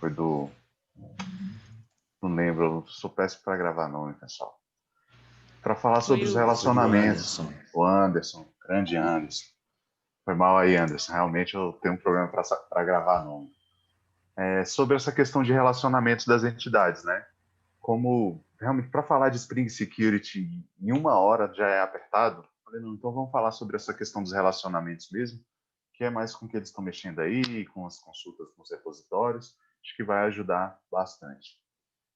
Foi do... Não lembro, eu sou péssimo para gravar nome, pessoal. Para falar sobre os Foi do relacionamentos. Anderson. O Anderson, grande Anderson. Foi mal aí, Anderson. Realmente eu tenho um problema para gravar nome. Sobre essa questão de relacionamentos das entidades, né? Como realmente para falar de Spring Security em 1 hora já é apertado, falei, não, então vamos falar sobre essa questão dos relacionamentos mesmo, que é mais com o que eles estão mexendo aí, com as consultas nos repositórios, acho que vai ajudar bastante.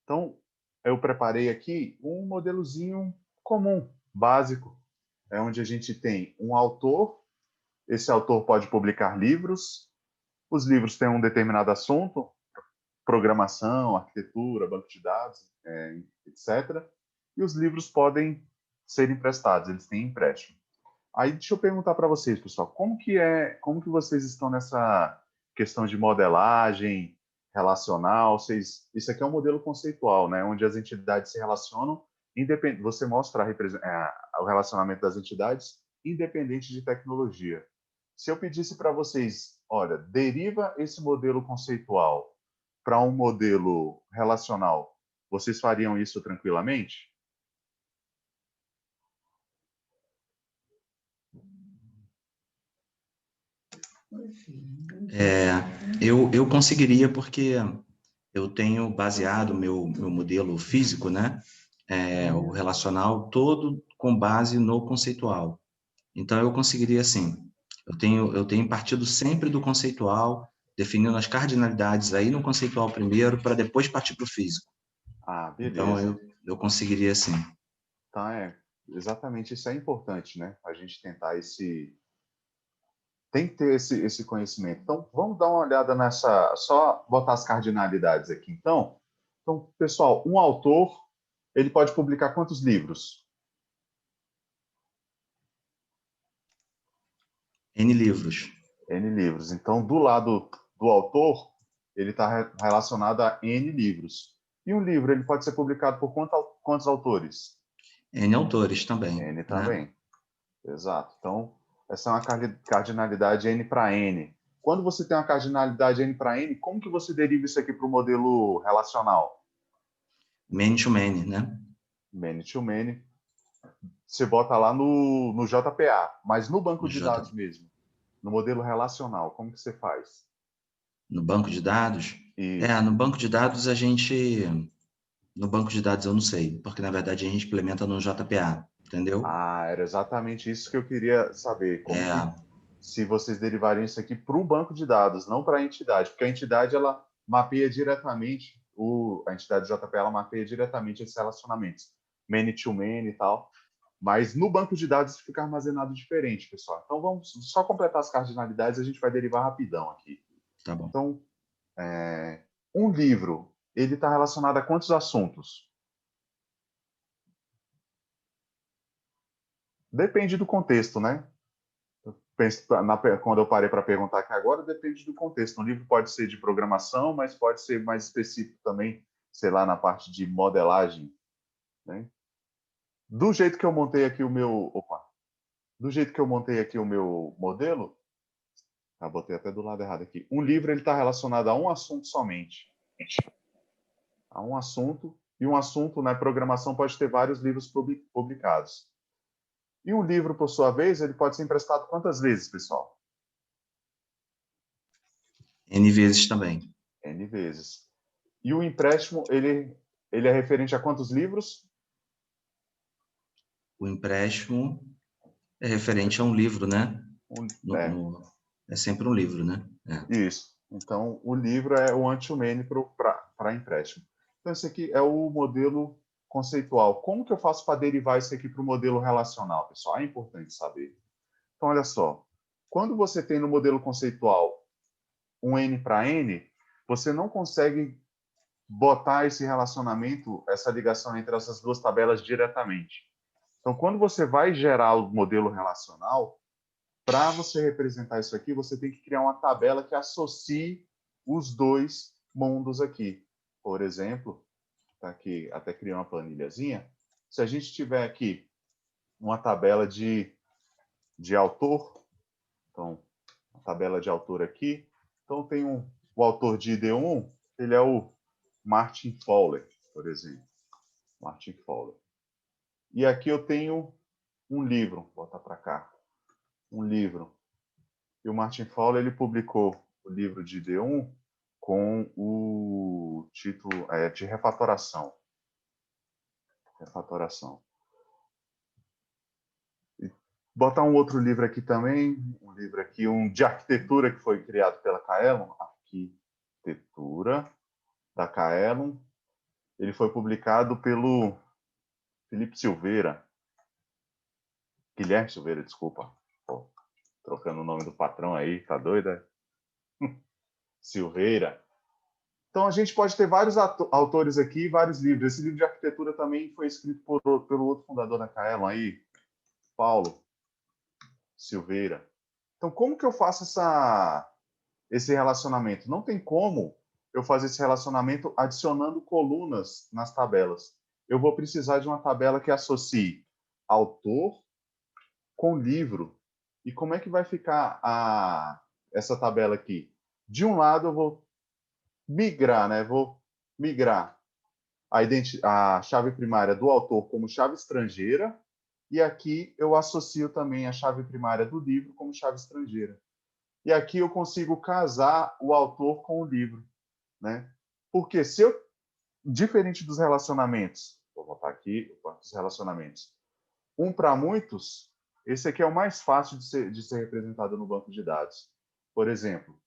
Então, eu preparei aqui um modelozinho comum, básico, onde a gente tem um autor, esse autor pode publicar livros, os livros têm um determinado assunto, programação, arquitetura, banco de dados, etc. E os livros podem ser emprestados, eles têm empréstimo. Aí deixa eu perguntar para vocês, pessoal, como que vocês estão nessa questão de modelagem relacional? Isso aqui é um modelo conceitual, né, onde as entidades se relacionam, você mostra o relacionamento das entidades independente de tecnologia. Se eu pedisse para vocês, olha, deriva esse modelo conceitual para um modelo relacional, vocês fariam isso tranquilamente? Eu conseguiria porque eu tenho baseado meu modelo físico, né? O relacional todo com base no conceitual. Então, eu conseguiria, assim, eu tenho partido sempre do conceitual, definindo as cardinalidades aí no conceitual primeiro, para depois partir para o físico. Ah, Então, beleza. eu conseguiria, assim. Então, exatamente isso é importante, né? A gente tentar tem que ter esse conhecimento. Então, vamos dar uma olhada só botar as cardinalidades aqui. Então, pessoal, um autor, ele pode publicar quantos livros? N livros. N livros. Então, do lado do autor, ele está relacionado a N livros. E um livro, ele pode ser publicado por quantos autores? N autores também, N né? também. Exato. Então, essa é uma cardinalidade N para N. Quando você tem uma cardinalidade N para N, como que você deriva isso aqui para o modelo relacional? Many to many, né? Many to many. Você bota lá no JPA, mas no banco No, de J, dados mesmo, no modelo relacional, como que você faz? no banco de dados. Isso. No banco de dados no banco de dados eu não sei, porque na verdade a gente implementa no JPA, entendeu? Ah, era exatamente isso que eu queria saber. Como que, É, se vocês derivariam isso aqui para o banco de dados, não para a entidade, porque a entidade, ela mapeia diretamente, a entidade JP, ela mapeia diretamente esses relacionamentos, many to many e tal, mas no banco de dados fica armazenado diferente, pessoal. Então, vamos só completar as cardinalidades, a gente vai derivar rapidão aqui. tá bom. Então, um livro, ele está relacionado a quantos assuntos? Depende do contexto, né? Quando eu parei para perguntar aqui agora, depende do contexto. Um livro pode ser de programação, mas pode ser mais específico também, sei lá, na parte de modelagem, né? Do jeito que eu montei aqui o meu, opa, do jeito que eu montei aqui o meu modelo, botei até do lado errado aqui. Um livro ele está relacionado a um assunto somente, a um assunto, e um assunto na programação pode ter vários livros publicados. E um livro, por sua vez, ele pode ser emprestado quantas vezes, pessoal? N vezes também. N vezes. E o empréstimo, ele é referente a quantos livros? O empréstimo é referente a um livro, né? É, É sempre um livro, né? isso. Então, o livro é o anti-humane para empréstimo. Então, esse aqui é o modelo conceitual. Como que eu faço para derivar isso aqui para o modelo relacional, pessoal? É importante saber. Então, olha só. Quando você tem no modelo conceitual um N para N, você não consegue botar esse relacionamento, essa ligação entre essas duas tabelas diretamente. Então, quando você vai gerar o modelo relacional, para você representar isso aqui, você tem que criar uma tabela que associe os dois mundos aqui. Por exemplo, tá aqui, até criei uma planilhazinha. Se a gente tiver aqui uma tabela de autor, então, a tabela de autor aqui, então tem o autor de ID1, ele é o Martin Fowler, por exemplo. Martin Fowler. E aqui eu tenho um livro, vou botar para cá, um livro. E o Martin Fowler, ele publicou o livro de D1 com o título de refatoração. Refatoração. E botar um outro livro aqui também, um livro aqui, um de arquitetura que foi criado pela Kaelon, Arquitetura da Kaelon. Ele foi publicado pelo Felipe Silveira, Guilherme Silveira, desculpa. Pô, trocando o nome do patrão aí, tá doida? Silveira. Então, a gente pode ter vários autores aqui, vários livros. Esse livro de arquitetura também foi escrito pelo outro fundador da Kaelon aí, Paulo Silveira. Então, como que eu faço esse relacionamento? Não tem como eu fazer esse relacionamento adicionando colunas nas tabelas. Eu vou precisar de uma tabela que associe autor com livro. E como é que vai ficar essa tabela aqui? De um lado, eu vou migrar, né? Vou migrar a chave primária do autor como chave estrangeira, e aqui eu associo também a chave primária do livro como chave estrangeira. E aqui eu consigo casar o autor com o livro, né? Porque se eu, diferente dos relacionamentos, vou botar aqui os relacionamentos, um para muitos, esse aqui é o mais fácil de ser representado no banco de dados. Por exemplo,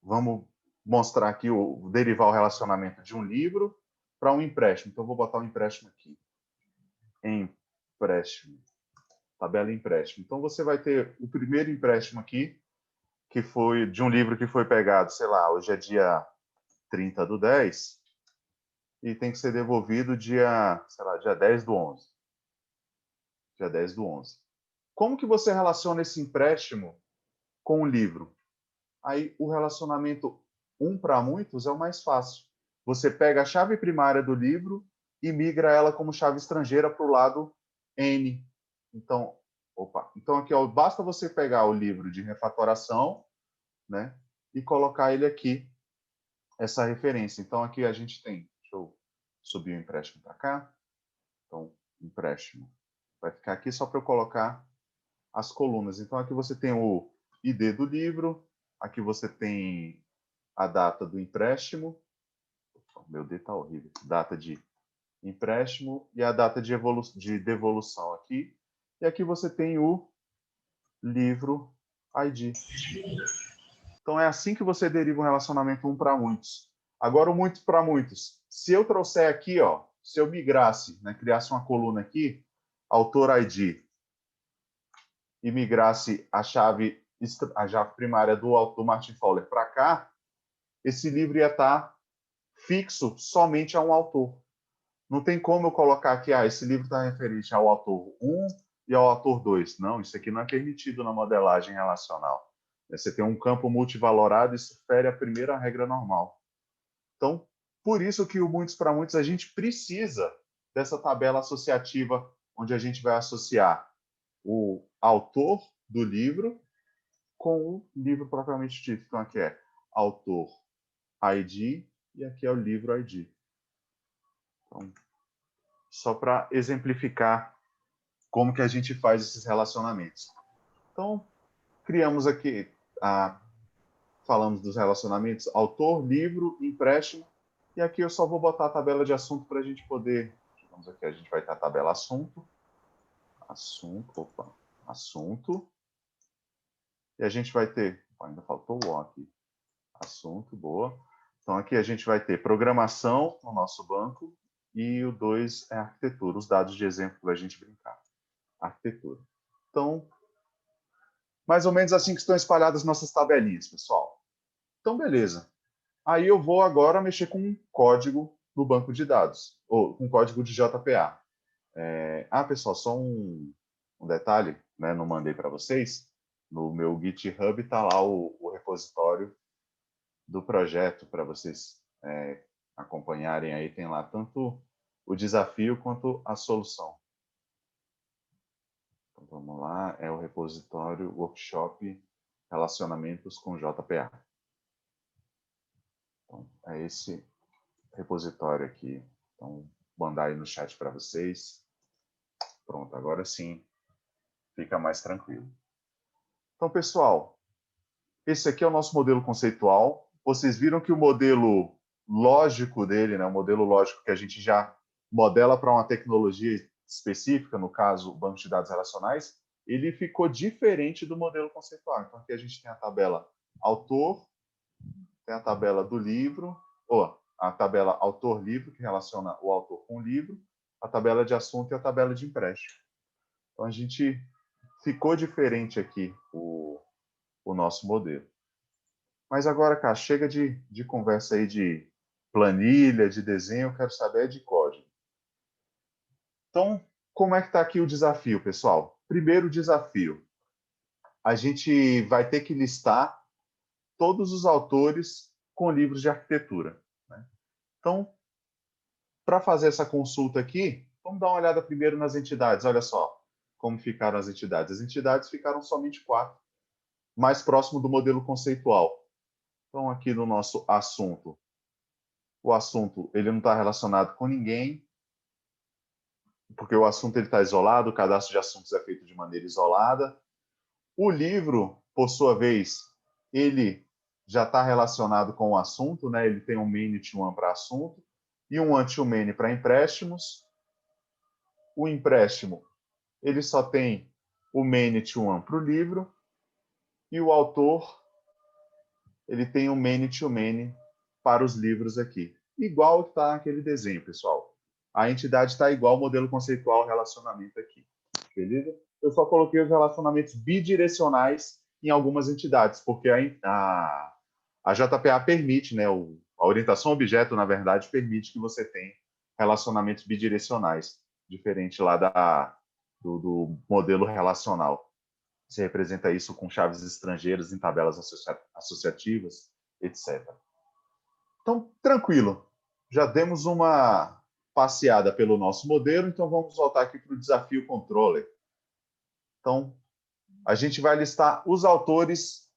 vamos mostrar aqui, derivar o relacionamento de um livro para um empréstimo. Então, vou botar um empréstimo aqui. Empréstimo. Tabela empréstimo. Então, você vai ter o primeiro empréstimo aqui, que foi de um livro que foi pegado, sei lá, hoje é dia 30/10, e tem que ser devolvido dia, sei lá, dia 10/11. Dia 10/11. Como que você relaciona esse empréstimo com o livro? Aí o relacionamento um para muitos é o mais fácil. Você pega a chave primária do livro e migra ela como chave estrangeira para o lado N. Então, então aqui ó, basta você pegar o livro de refatoração, né, e colocar ele aqui, essa referência. Então aqui a gente tem, deixa eu subir o empréstimo para cá. Então, empréstimo vai ficar aqui só para eu colocar as colunas. Então aqui você tem o ID do livro, aqui você tem a data do empréstimo, meu D está horrível, data de empréstimo e a data de devolução aqui. E aqui você tem o livro ID. Então é assim que você deriva um relacionamento um para muitos. Agora o muito para muitos. Se eu trouxer aqui, ó, se eu migrasse, né, criasse uma coluna aqui, autor ID, e migrasse a chave primária do Martin Fowler para cá, esse livro ia estar fixo somente a um autor. Não tem como eu colocar aqui, esse livro está referente ao autor 1 e ao autor 2. Não, isso aqui não é permitido na modelagem relacional. Você tem um campo multivalorado, isso fere a primeira regra normal. Então, por isso que o muitos para muitos a gente precisa dessa tabela associativa, onde a gente vai associar o autor do livro com o livro propriamente dito. Então, aqui é autor ID e aqui é o livro ID. Então, só para exemplificar como que a gente faz esses relacionamentos. Então, criamos aqui, falamos dos relacionamentos autor, livro, empréstimo, e aqui eu só vou botar a tabela de assunto para a gente poder, vamos aqui, a gente vai ter a tabela assunto, assunto, e a gente vai ter, ainda faltou o O aqui, assunto, boa. Então aqui a gente vai ter programação no nosso banco e o 2 é arquitetura, os dados de exemplo para a gente brincar. Arquitetura. Então, mais ou menos assim que estão espalhadas nossas tabelinhas, pessoal. Então, beleza. Aí eu vou agora mexer com um código no banco de dados, ou com código de JPA. Pessoal, só um detalhe, né? Não mandei para vocês. No meu GitHub está lá o repositório do projeto para vocês acompanharem aí. Tem lá tanto o desafio quanto a solução. Então, vamos lá, é o repositório Workshop Relacionamentos com JPA. Então, é esse repositório aqui. Então, vou mandar aí no chat para vocês. Pronto, agora sim fica mais tranquilo. Então, pessoal, esse aqui é o nosso modelo conceitual. Vocês viram que o modelo lógico dele, né, o modelo lógico que a gente já modela para uma tecnologia específica, no caso, o banco de dados relacionais, ele ficou diferente do modelo conceitual. Então, aqui a gente tem a tabela autor, tem a tabela do livro, ou a tabela autor-livro, que relaciona o autor com o livro, a tabela de assunto e a tabela de empréstimo. Então, a gente ficou diferente aqui o nosso modelo. Mas agora, cara, chega de conversa aí de planilha, de desenho, eu quero saber de código. Então, como é que está aqui o desafio, pessoal? Primeiro desafio, a gente vai ter que listar todos os autores com livros de arquitetura, né? Então, para fazer essa consulta aqui, vamos dar uma olhada primeiro nas entidades. Olha só como ficaram as entidades. As entidades ficaram somente 4, mais próximo do modelo conceitual. Então, aqui no nosso assunto, o assunto ele não está relacionado com ninguém, porque o assunto está isolado, o cadastro de assuntos é feito de maneira isolada. O livro, por sua vez, ele já está relacionado com o assunto, né? Ele tem um main to one para assunto e um one to many para empréstimos. O empréstimo, ele só tem o main to one para o livro e o autor, ele tem o main to many para os livros aqui. Igual está aquele desenho, pessoal. A entidade está igual ao modelo conceitual relacionamento aqui. Beleza? Eu só coloquei os relacionamentos bidirecionais em algumas entidades, porque a JPA permite, né, a orientação objeto, na verdade, permite que você tenha relacionamentos bidirecionais, diferente lá do modelo relacional. Você representa isso com chaves estrangeiras em tabelas associativas, etc. Então, tranquilo. Já demos uma passeada pelo nosso modelo, então vamos voltar aqui para o desafio controller. Então, a gente vai listar os autores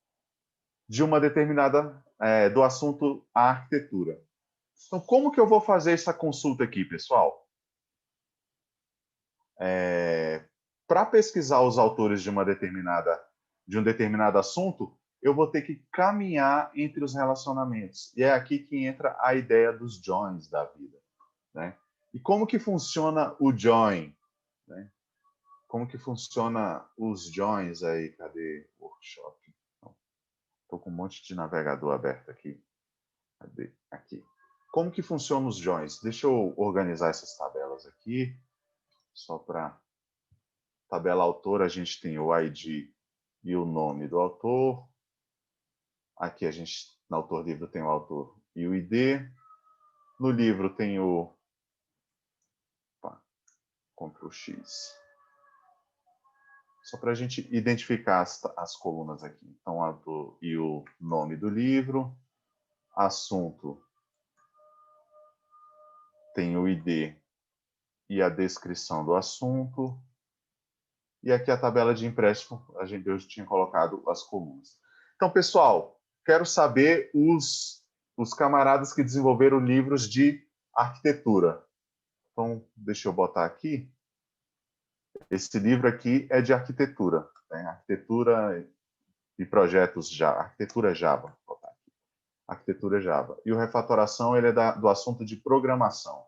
de uma determinada, do assunto a arquitetura. Então, como que eu vou fazer essa consulta aqui, pessoal? Para pesquisar os autores de um determinado assunto, eu vou ter que caminhar entre os relacionamentos. E é aqui que entra a ideia dos joins da vida, né? E como que funciona o join, né? Como que funciona os joins aí? Cadê o workshop? Estou com um monte de navegador aberto aqui. Cadê? Aqui. Como que funcionam os joins? Deixa eu organizar essas tabelas aqui. Só para tabela autor, a gente tem o ID e o nome do autor. Aqui a gente, no autor livro, tem o autor e o ID. No livro tem o... Opa, Ctrl X. Só para a gente identificar as colunas aqui. Então, autor e o nome do livro. Assunto tem o ID e a descrição do assunto. E aqui a tabela de empréstimo, eu tinha colocado as colunas. Então, pessoal, quero saber os camaradas que desenvolveram livros de arquitetura. Então, deixa eu botar aqui. Esse livro aqui é de arquitetura, né? Arquitetura e projetos Java. Arquitetura Java. Vou botar aqui. Arquitetura Java. E o refatoração ele é do assunto de programação.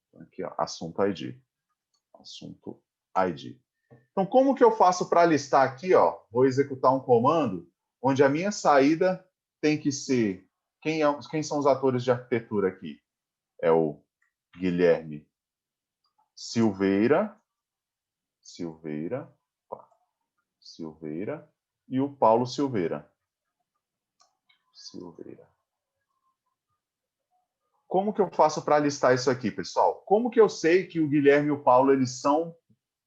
Então, aqui, ó, assunto ID. Assunto ID. Então, como que eu faço para listar aqui? Ó, vou executar um comando onde a minha saída tem que ser... Quem são os atores de arquitetura aqui? É o Guilherme Silveira e o Paulo Silveira. Como que eu faço para listar isso aqui, pessoal? Como que eu sei que o Guilherme e o Paulo eles são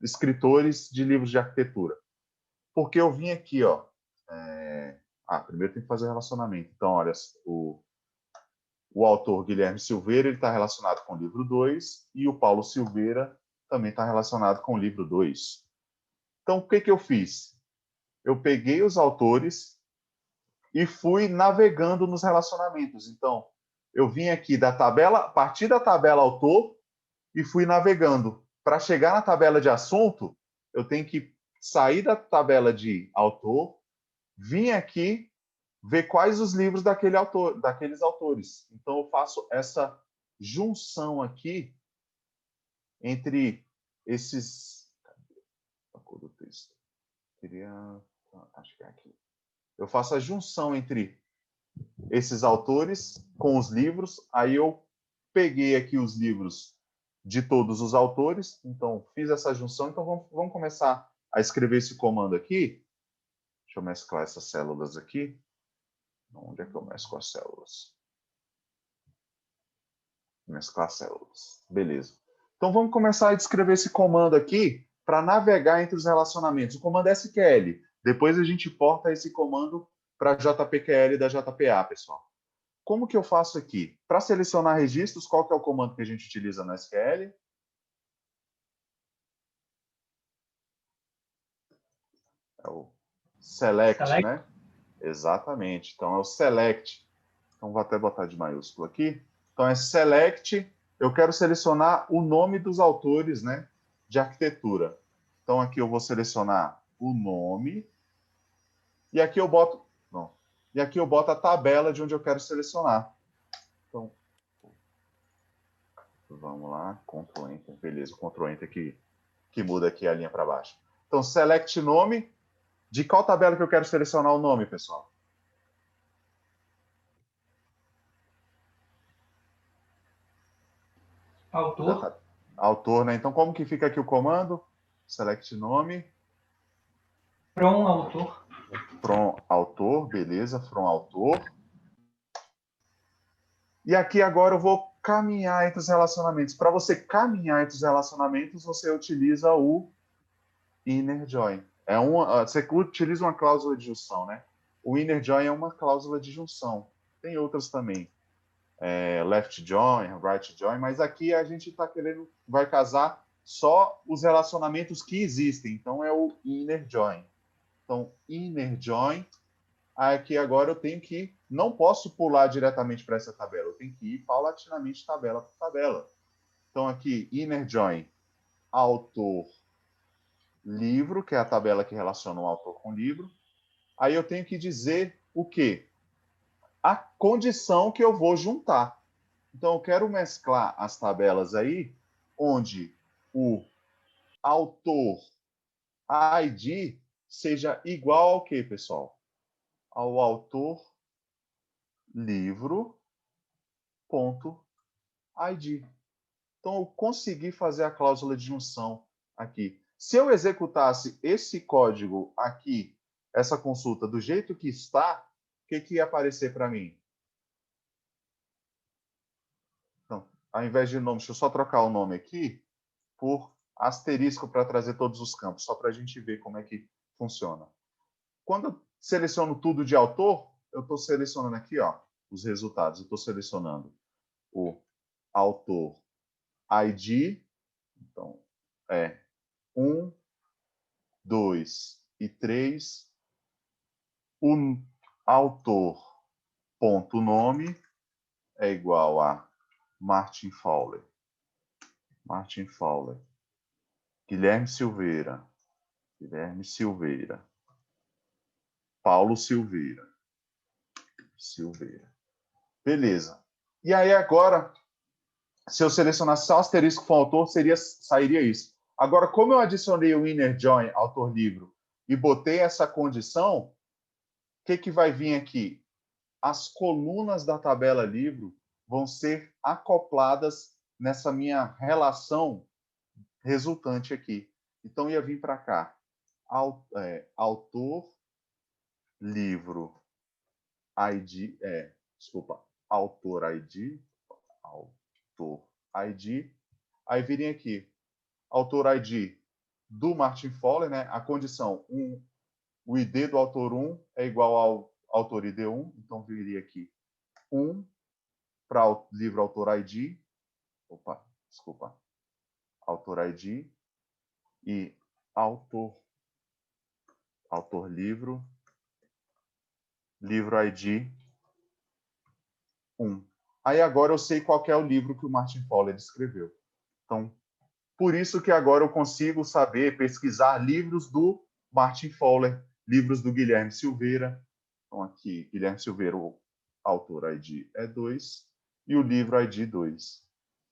escritores de livros de arquitetura? Porque eu vim aqui, ó. Primeiro tem que fazer relacionamento. Então, olha, o autor Guilherme Silveira está relacionado com o livro 2 e o Paulo Silveira também está relacionado com o livro 2. Então, o que eu fiz? Eu peguei os autores e fui navegando nos relacionamentos. Então, eu vim aqui da tabela, partir da tabela autor e fui navegando. Para chegar na tabela de assunto, eu tenho que sair da tabela de autor, vir aqui, ver quais os livros daquele autor, daqueles autores. Então, eu faço essa junção aqui entre esses... A cor do texto. Queria... Acho que é aqui. Eu faço a junção entre esses autores com os livros. Aí eu peguei aqui os livros de todos os autores. Então, fiz essa junção. Então, vamos começar a escrever esse comando aqui. Deixa eu mesclar essas células aqui. Onde é que eu mesclo as células? Mesclar células. Beleza. Então, vamos começar a escrever esse comando aqui para navegar entre os relacionamentos. O comando é SQL. Depois a gente porta esse comando para JPQL da JPA, pessoal. Como que eu faço aqui? Para selecionar registros, qual que é o comando que a gente utiliza no SQL? É o select, né? Exatamente. Então, é o select. Então, vou até botar de maiúsculo aqui. Então, é select. Eu quero selecionar o nome dos autores, né, de arquitetura. Então, aqui eu vou selecionar o nome. E aqui eu boto... Não. E aqui eu boto a tabela de onde eu quero selecionar. Então, vamos lá. Ctrl Enter. Beleza, Ctrl Enter que muda aqui a linha para baixo. Então, select nome. De qual tabela que eu quero selecionar o nome, pessoal? Autor. Autor, né? Então, como que fica aqui o comando? Select nome. From autor. From autor, beleza. From autor. E aqui agora eu vou caminhar entre os relacionamentos. Para você caminhar entre os relacionamentos, você utiliza o inner join. Você utiliza uma cláusula de junção, né? O inner join é uma cláusula de junção. Tem outras também. Left join, right join, mas aqui a gente está querendo, vai casar só os relacionamentos que existem. Então é o inner join. Então, inner join. Aqui agora eu tenho que, não posso pular diretamente para essa tabela, eu tenho que ir paulatinamente tabela por tabela. Então aqui, inner join, autor, livro, que é a tabela que relaciona o autor com o livro. Aí eu tenho que dizer o quê? A condição que eu vou juntar. Então eu quero mesclar as tabelas aí, onde o autor ID seja igual ao quê, pessoal? Ao autor livro ponto ID. Então, eu consegui fazer a cláusula de junção aqui. Se eu executasse esse código aqui, essa consulta, do jeito que está, o que ia aparecer para mim? Então, ao invés de nome, deixa eu só trocar o nome aqui por asterisco para trazer todos os campos, só para a gente ver como é que funciona. Quando eu seleciono tudo de autor, eu estou selecionando aqui, ó, os resultados. Eu estou selecionando o autor ID, então é 1, 2 e 3. O autor ponto nome é igual a Martin Fowler. Martin Fowler. Guilherme Silveira. Guilherme Silveira. Paulo Silveira. Silveira. Beleza. E aí agora, se eu selecionasse só o asterisco com autor, sairia isso. Agora, como eu adicionei o inner join, autor-livro, e botei essa condição, o que vai vir aqui? As colunas da tabela livro vão ser acopladas nessa minha relação resultante aqui. Então, ia vir para cá. Autor, livro, ID, desculpa, autor ID, aí virem aqui, autor ID do Martin Fowler, né? A condição, o ID do autor 1 é igual ao autor ID 1, então viria aqui 1 para o livro autor ID, autor ID e autor livro ID 1. Aí agora eu sei qual que é o livro que o Martin Fowler escreveu. Então, por isso que agora eu consigo saber, pesquisar livros do Martin Fowler, livros do Guilherme Silveira. Então, aqui, Guilherme Silveira, o autor ID é 2 e o livro ID 2.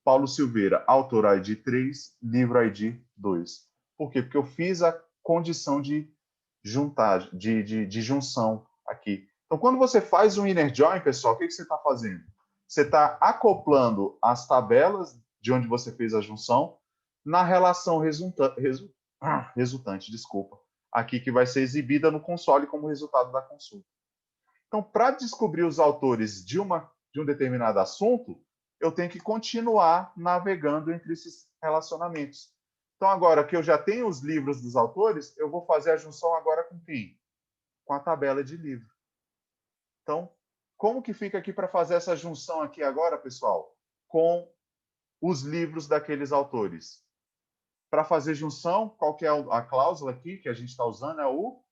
Paulo Silveira, autor ID 3, livro ID 2. Por quê? Porque eu fiz a condição de juntar, de junção aqui. Então, quando você faz um inner join, pessoal, o que você está fazendo? Você está acoplando as tabelas de onde você fez a junção na relação resultante, desculpa, aqui que vai ser exibida no console como resultado da consulta. Então, para descobrir os autores de um determinado assunto, eu tenho que continuar navegando entre esses relacionamentos. Então, agora que eu já tenho os livros dos autores, eu vou fazer a junção agora com quem? Com a tabela de livro. Então, como que fica aqui para fazer essa junção aqui agora, pessoal? Com os livros daqueles autores. Para fazer junção, qual que é a cláusula aqui que a gente está usando? É o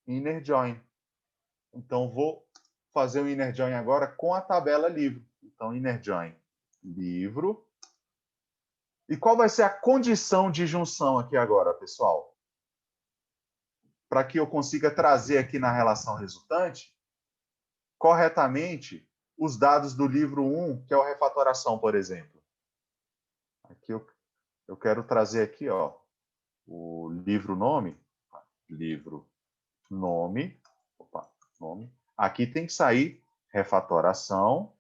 inner join. Então, vou fazer o inner join agora com a tabela livro. Então, inner join livro. E qual vai ser a condição de junção aqui agora, pessoal? Para que eu consiga trazer aqui na relação resultante corretamente os dados do livro 1, que é o refatoração, por exemplo. Aqui eu quero trazer aqui, ó, o livro nome, nome. Aqui tem que sair refatoração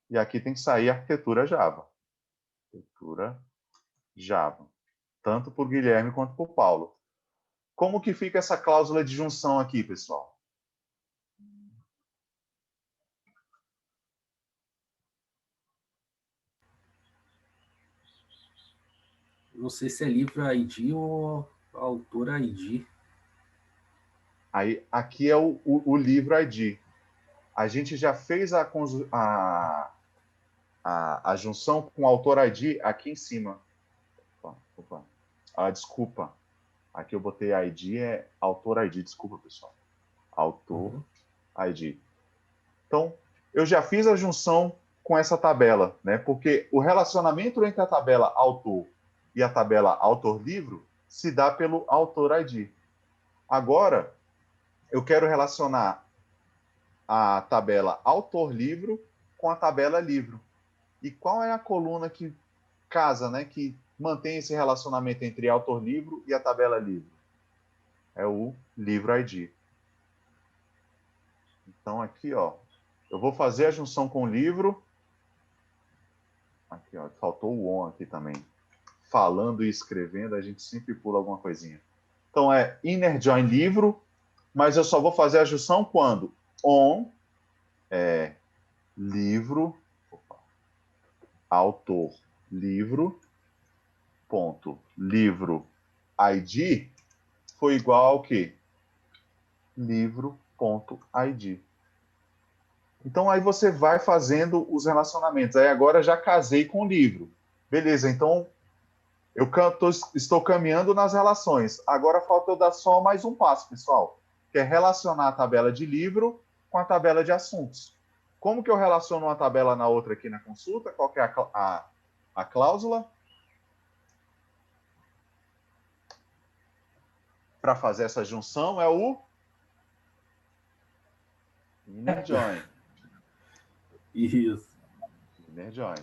e aqui tem que sair arquitetura Java. Arquitetura Java. Tanto por Guilherme quanto por Paulo. Como que fica essa cláusula de junção aqui, pessoal? Não sei se é livro ID ou autor ID. Aí, aqui é o livro ID. A gente já fez a junção com o autor ID aqui em cima. Opa. Desculpa. Aqui eu botei ID, é autor ID. Desculpa, pessoal. Autor ID. Então, eu já fiz a junção com essa tabela, né? Porque o relacionamento entre a tabela autor e a tabela autor-livro se dá pelo autor ID. Agora, eu quero relacionar a tabela autor-livro com a tabela livro. E qual é a coluna que casa, né? Que mantém esse relacionamento entre autor-livro e a tabela livro? É o livro ID. Então, aqui, ó, eu vou fazer a junção com o livro. Aqui, ó, faltou o on aqui também. Falando e escrevendo, a gente sempre pula alguma coisinha. Então, é inner join livro, mas eu só vou fazer a junção quando on é livro, autor, livro, ponto, livro, ID, foi igual ao quê? Livro.id. Então, aí você vai fazendo os relacionamentos. Aí agora já casei com o livro. Beleza, então estou caminhando nas relações. Agora falta eu dar só mais um passo, pessoal, que é relacionar a tabela de livro com a tabela de assuntos. Como que eu relaciono uma tabela na outra aqui na consulta? Qual que é a cláusula? Para fazer essa junção é o inner join. Isso. Inner join.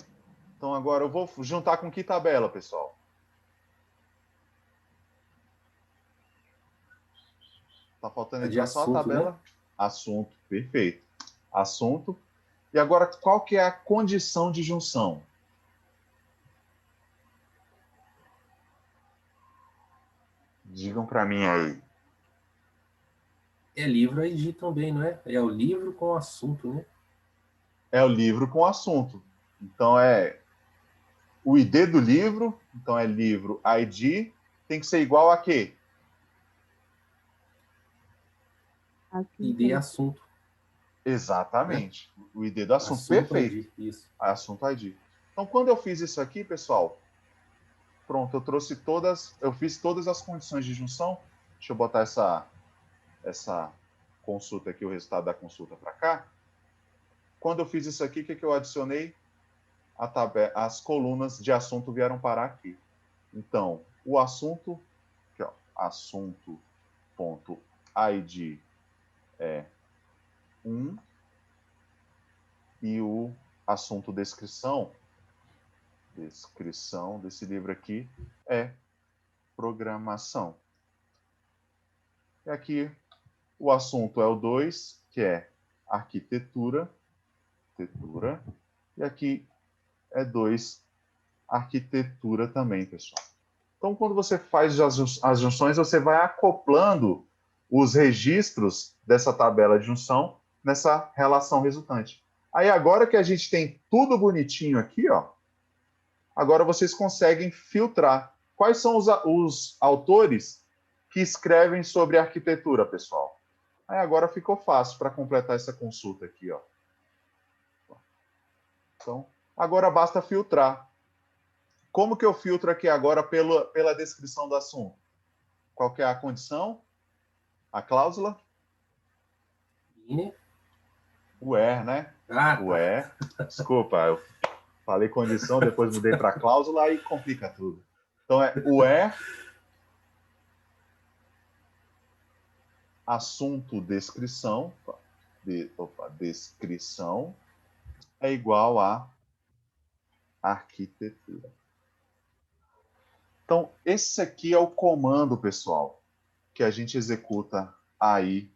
Então, agora eu vou juntar com que tabela, pessoal? Está faltando De então só a assunto, tabela. né? Assunto, perfeito. Assunto. E agora, qual que é a condição de junção? Digam para mim aí. É livro ID também, não é? É o livro com assunto, né? É o livro com assunto. Então, é o ID do livro. Então, é livro ID. Tem que ser igual a quê? ID assunto. Exatamente. Né? O ID do assunto. Assunto Perfeito. ID, isso. Assunto ID. Então, quando eu fiz isso aqui, pessoal, pronto, eu fiz todas as condições de junção. Deixa eu botar essa consulta aqui, o resultado da consulta para cá. quando eu fiz isso aqui, o que eu adicionei? As colunas de assunto vieram parar aqui. Então, o assunto, aqui, ó, assunto.id é 1 e o assunto descrição desse livro aqui é programação. E aqui o assunto é o 2, que é arquitetura. E aqui é 2, arquitetura também, pessoal. Então, quando você faz as junções, você vai acoplando os registros dessa tabela de junção nessa relação resultante. Aí, agora que a gente tem tudo bonitinho aqui, ó, agora vocês conseguem filtrar. Quais são os autores que escrevem sobre arquitetura, pessoal? Aí agora ficou fácil para completar essa consulta aqui, ó. Então, agora basta filtrar. Como que eu filtro aqui agora pela descrição do assunto? Qual que é a condição? A cláusula? O where, né? Ah, o where. Desculpa, eu falei condição, depois mudei para cláusula, aí complica tudo. Então é o where, assunto descrição, descrição é igual a arquitetura. Então, esse aqui é o comando, pessoal, que a gente executa aí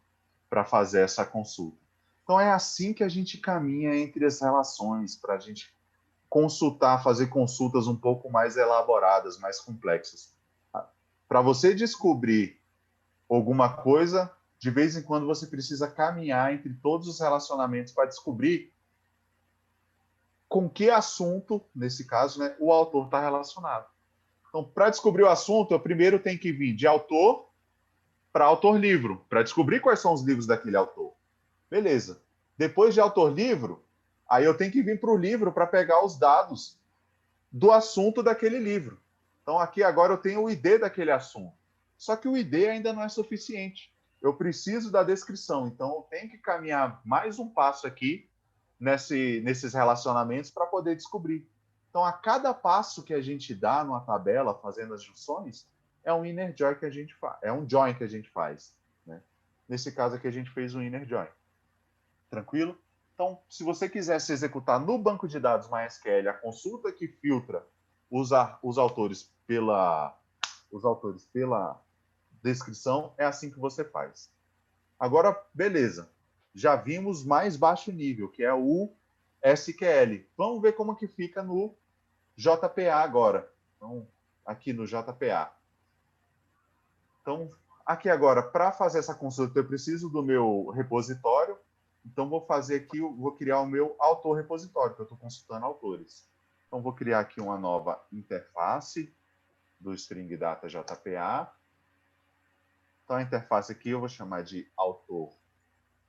para fazer essa consulta. Então, é assim que a gente caminha entre as relações, para a gente consultar, fazer consultas um pouco mais elaboradas, mais complexas. Para você descobrir alguma coisa, de vez em quando você precisa caminhar entre todos os relacionamentos para descobrir com que assunto, nesse caso, né, o autor está relacionado. Então, para descobrir o assunto, eu primeiro tenho que vir de autor para autor-livro, para descobrir quais são os livros daquele autor. Beleza. Depois de autor-livro, aí eu tenho que vir para o livro para pegar os dados do assunto daquele livro. Então, aqui agora eu tenho o ID daquele assunto. Só que o ID ainda não é suficiente. Eu preciso da descrição. Então, eu tenho que caminhar mais um passo aqui nesses relacionamentos para poder descobrir. Então, a cada passo que a gente dá numa tabela, fazendo as junções, é um inner join que a gente faz, é um join que a gente faz. Né? Nesse caso aqui, a gente fez um inner join. Tranquilo? Então, se você quisesse executar no banco de dados MySQL a consulta que filtra os autores pela descrição, é assim que você faz. Agora, beleza. Já vimos mais baixo nível, que é o SQL. Vamos ver como que fica no JPA agora. Então, aqui no JPA. Então, aqui agora, para fazer essa consulta, eu preciso do meu repositório. Então, vou fazer aqui, vou criar o meu autor repositório, que eu estou consultando autores. Então, vou criar aqui uma nova interface do String Data JPA. Então, a interface aqui eu vou chamar de autor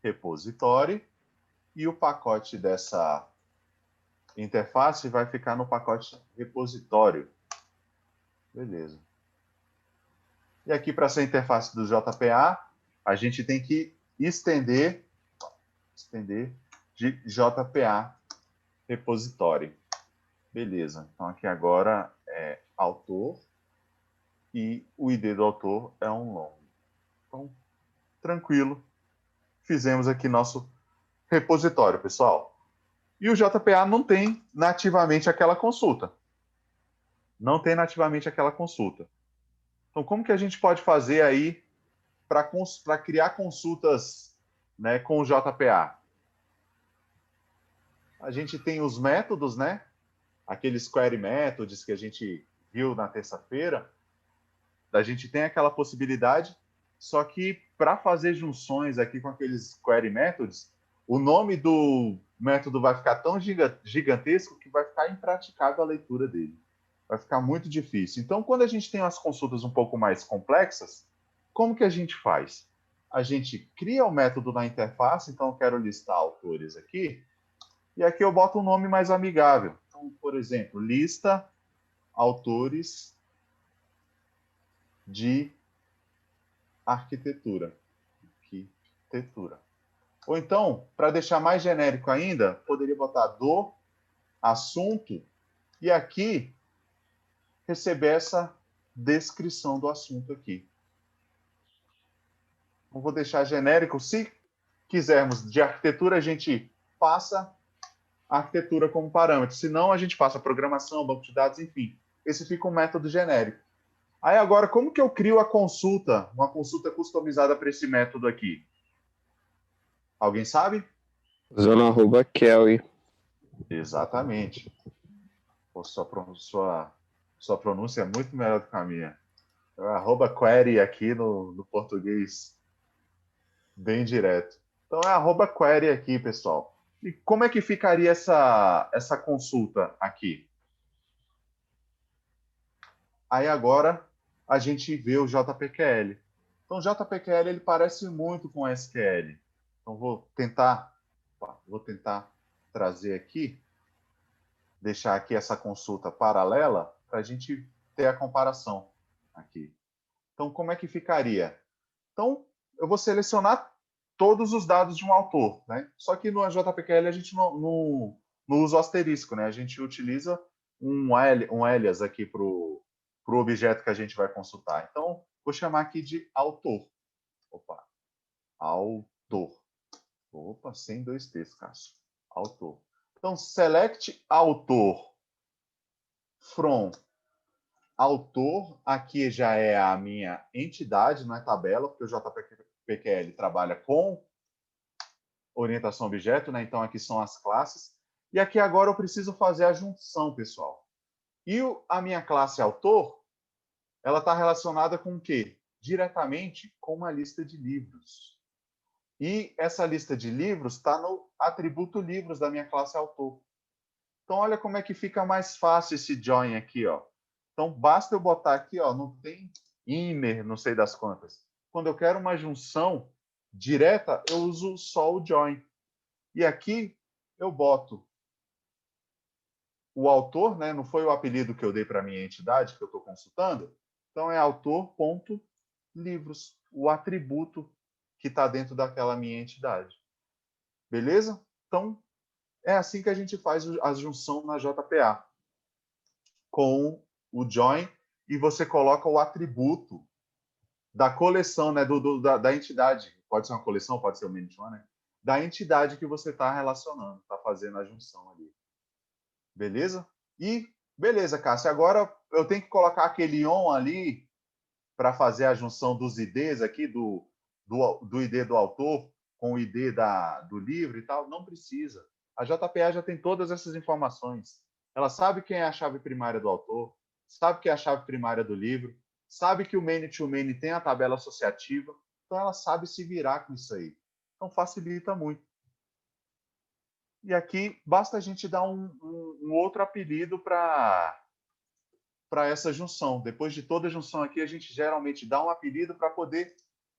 repositório. E o pacote dessa interface vai ficar no pacote repositório. Beleza. E aqui, para essa interface do JPA, a gente tem que estender de JPA repositório. Beleza. Então, aqui agora é autor e o ID do autor é um long. Então, tranquilo. Fizemos aqui nosso repositório, pessoal. E o JPA não tem nativamente aquela consulta. Não tem nativamente aquela consulta. Então, como que a gente pode fazer aí para criar consultas, né, com o JPA? A gente tem os métodos, né? Aqueles query methods que a gente viu na terça-feira. A gente tem aquela possibilidade, só que para fazer junções aqui com aqueles query methods, o nome do método vai ficar tão gigantesco que vai ficar impraticável a leitura dele. Vai ficar muito difícil. Então, quando a gente tem umas consultas um pouco mais complexas, como que a gente faz? A gente cria o método na interface, então eu quero listar autores aqui, e aqui eu boto um nome mais amigável. Então, por exemplo, lista autores de arquitetura. Ou então, para deixar mais genérico ainda, poderia botar do assunto e aqui receber essa descrição do assunto aqui. Então, vou deixar genérico. Se quisermos de arquitetura, a gente passa a arquitetura como parâmetro. Se não, a gente passa programação, banco de dados, enfim. Esse fica um método genérico. Aí agora, como que eu crio a consulta, uma consulta customizada para esse método aqui? Alguém sabe? Usando arroba Kelly. Exatamente. Pô, sua pronúncia é muito melhor do que a minha. É arroba query aqui no português bem direto. Então é arroba query aqui, pessoal. E como é que ficaria essa consulta aqui? Aí agora a gente vê o JPQL. Então o JPQL ele parece muito com o SQL. Então vou tentar trazer aqui, deixar aqui essa consulta paralela para a gente ter a comparação aqui. Então como é que ficaria? Então eu vou selecionar todos os dados de um autor, né? Só que no JPQL a gente não usa o asterisco, né? A gente utiliza um alias aqui para o objeto que a gente vai consultar. Então, vou chamar aqui de autor. Opa, autor. Opa, sem dois T's, Cássio. Autor. Então, select autor from autor. Aqui já é a minha entidade, não é tabela, porque o JPQL trabalha com orientação a objeto, né? Então, aqui são as classes. E aqui agora eu preciso fazer a junção, pessoal. E a minha classe autor, ela está relacionada com o quê? Diretamente com uma lista de livros. E essa lista de livros está no atributo livros da minha classe autor. Então, olha como é que fica mais fácil esse join aqui, ó. Então, basta eu botar aqui, ó, não tem inner, não sei das quantas. Quando eu quero uma junção direta, eu uso só o join. E aqui eu boto o autor, né? Não foi o apelido que eu dei para a minha entidade que eu estou consultando. Então, é autor.livros, o atributo que está dentro daquela minha entidade. Beleza? Então, é assim que a gente faz a junção na JPA. Com o join, e você coloca o atributo da coleção, né? Da entidade. Pode ser uma coleção, pode ser o many one, né? Da entidade que você está relacionando, está fazendo a junção ali. Beleza? E beleza, Cássio. Agora eu tenho que colocar aquele on ali para fazer a junção dos IDs aqui, do ID do autor com o ID do livro e tal. Não precisa. A JPA já tem todas essas informações. Ela sabe quem é a chave primária do autor, sabe quem é a chave primária do livro, sabe que o many-to-many tem a tabela associativa, então ela sabe se virar com isso aí. Então facilita muito. E aqui basta a gente dar um outro apelido para essa junção. Depois de toda a junção aqui, a gente geralmente dá um apelido para poder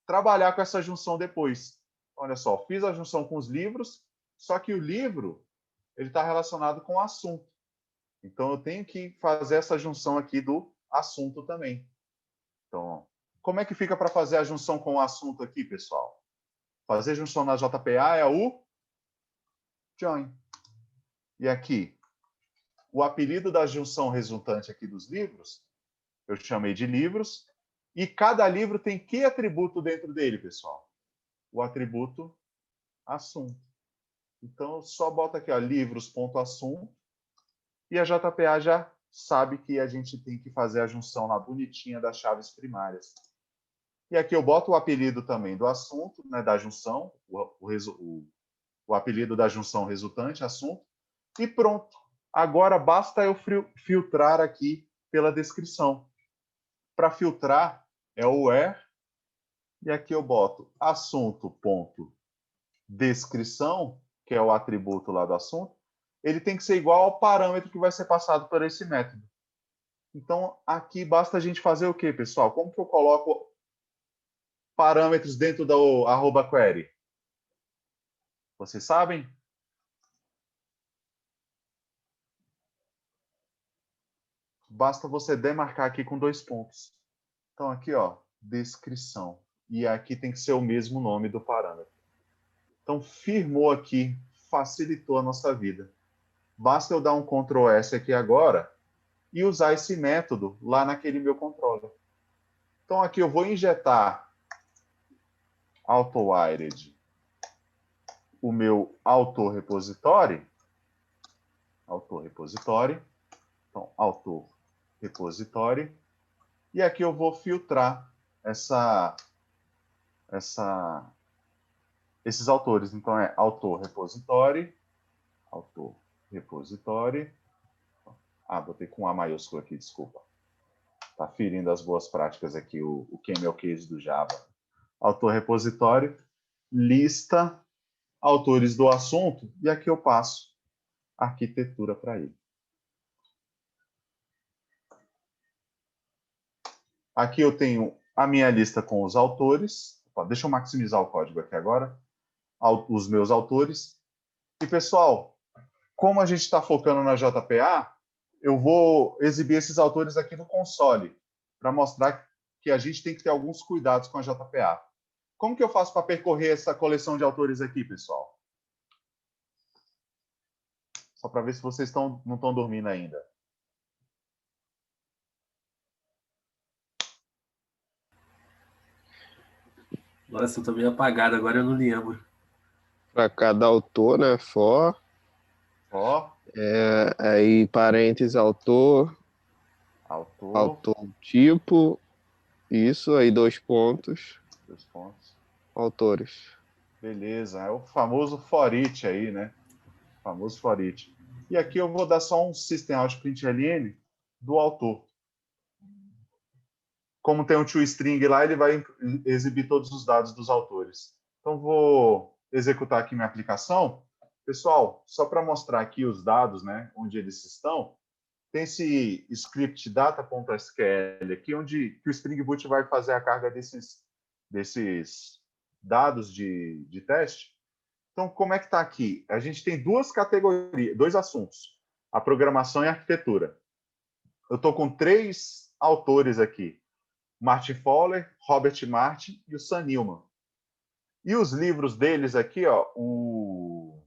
trabalhar com essa junção depois. Olha só, fiz a junção com os livros, só que o livro ele está relacionado com o assunto. Então, eu tenho que fazer essa junção aqui do assunto também. Então, como é que fica para fazer a junção com o assunto aqui, pessoal? Fazer junção na JPA é o join. E aqui, o apelido da junção resultante aqui dos livros, eu chamei de livros, e cada livro tem que atributo dentro dele, pessoal? O atributo assunto. Então, eu só boto aqui, ó, livros.assunto, e a JPA já sabe que a gente tem que fazer a junção lá bonitinha das chaves primárias. E aqui eu boto o apelido também do assunto, né, da junção, o apelido da junção resultante, assunto, e pronto. Agora basta eu filtrar aqui pela descrição. Para filtrar é o where, e aqui eu boto assunto.descrição, que é o atributo lá do assunto, ele tem que ser igual ao parâmetro que vai ser passado por esse método. Então, aqui basta a gente fazer o quê, pessoal? Como que eu coloco parâmetros dentro do @query? Vocês sabem? Basta você demarcar aqui com 2 pontos. Então, aqui, ó, descrição. E aqui tem que ser o mesmo nome do parâmetro. Então, firmou aqui, facilitou a nossa vida. Basta eu dar um Ctrl S aqui agora e usar esse método lá naquele meu controller. Então, aqui eu vou injetar AutoWired, o meu autorrepositório. Então, autorrepositório. E aqui eu vou filtrar esses autores. Então, é autorrepositório. Botei com A maiúsculo aqui, desculpa. Está ferindo as boas práticas aqui, o camel case do Java. Autorrepositório, lista, autores do assunto, e aqui eu passo arquitetura para ele. Aqui eu tenho a minha lista com os autores. Deixa eu maximizar o código aqui agora. Os meus autores. E, pessoal, como a gente está focando na JPA, eu vou exibir esses autores aqui no console, para mostrar que a gente tem que ter alguns cuidados com a JPA. Como que eu faço para percorrer essa coleção de autores aqui, pessoal? Só para ver se vocês não estão dormindo ainda. Nossa, eu tô meio apagado, agora eu não lembro. Para cada autor, né? For. Aí, parênteses, autor tipo. Isso, aí 2 pontos. 2 pontos. Autores. Beleza, é o famoso for each aí, né? O famoso for each. E aqui eu vou dar só um system.out.println do autor. Como tem um toString lá, ele vai exibir todos os dados dos autores. Então, vou executar aqui minha aplicação. Pessoal, só para mostrar aqui os dados, né, onde eles estão, tem esse script data.sql aqui, onde o Spring Boot vai fazer a carga desses dados de teste. Então, como é que está aqui? A gente tem 2 categorias, 2 assuntos, a programação e a arquitetura. Eu estou com 3 autores aqui, Martin Fowler, Robert Martin e o Sam Newman. E os livros deles aqui, ó, o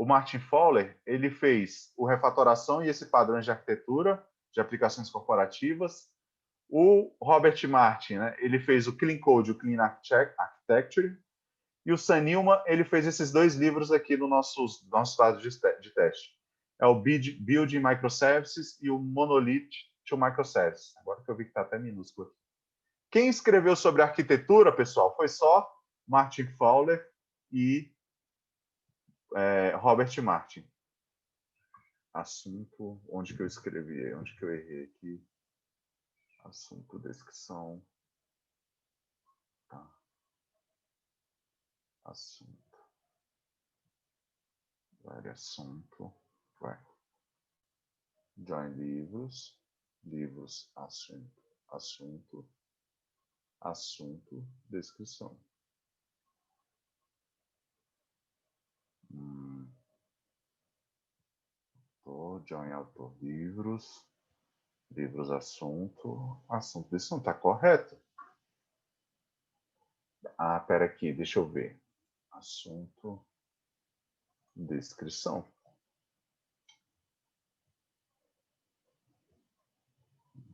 Martin Fowler, ele fez o Refatoração e esse padrão de arquitetura de aplicações corporativas. O Robert Martin, né, ele fez o Clean Code, o Clean Architecture. E o Sam Newman, ele fez esses 2 livros aqui no nossos dados de teste. É o Building Microservices e o Monolith to Microservices. Agora que eu vi que está até minúsculo aqui. Quem escreveu sobre arquitetura, pessoal, foi só Martin Fowler e Robert Martin. Assunto, onde que eu escrevi? Onde que eu errei aqui? Assunto, descrição. Tá. Assunto. Vai, assunto. Vai. Join livros. Livros, assunto. Assunto, descrição. Join autor, livros, assunto, descrição, tá correto? Pera aqui, deixa eu ver. Assunto, descrição.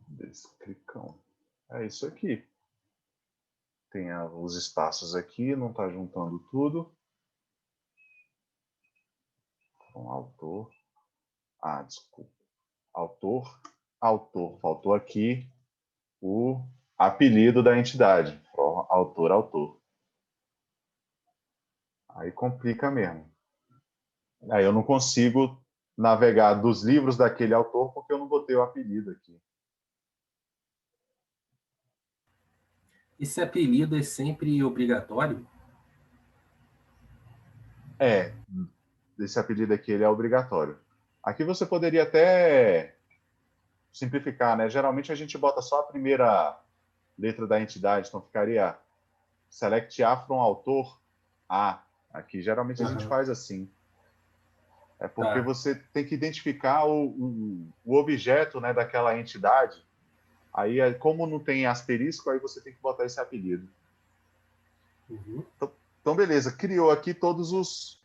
Descrição. É isso aqui. Tem os espaços aqui, não está juntando tudo. Então, autor. Desculpa. Autor. Faltou aqui o apelido da entidade. Autor. Aí complica mesmo. Aí eu não consigo navegar dos livros daquele autor porque eu não botei o apelido aqui. Esse apelido é sempre obrigatório? Esse apelido aqui ele é obrigatório. Aqui você poderia até simplificar, né? Geralmente a gente bota só a primeira letra da entidade, então ficaria select A from autor A. Aqui geralmente a gente faz assim. É porque você tem que identificar o objeto, né, daquela entidade. Aí, como não tem asterisco, aí você tem que botar esse apelido. Uhum. Então, beleza, criou aqui todos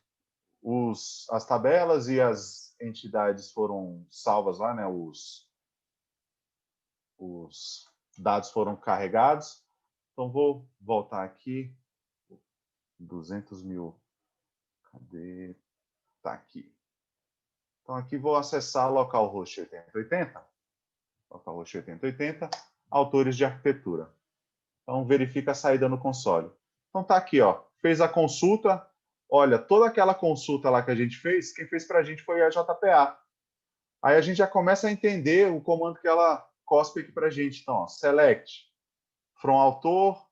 as tabelas e as entidades foram salvas lá, né? Os dados foram carregados. Então, vou voltar aqui. 200 mil. Cadê? Tá aqui. Então, aqui vou acessar localhost 8080. Localhost 8080. Autores de arquitetura. Então, verifica a saída no console. Então, tá aqui, ó. Fez a consulta. Olha, toda aquela consulta lá que a gente fez, quem fez para a gente foi a JPA. Aí a gente já começa a entender o comando que ela cospe aqui para a gente. Então, ó, select from autor,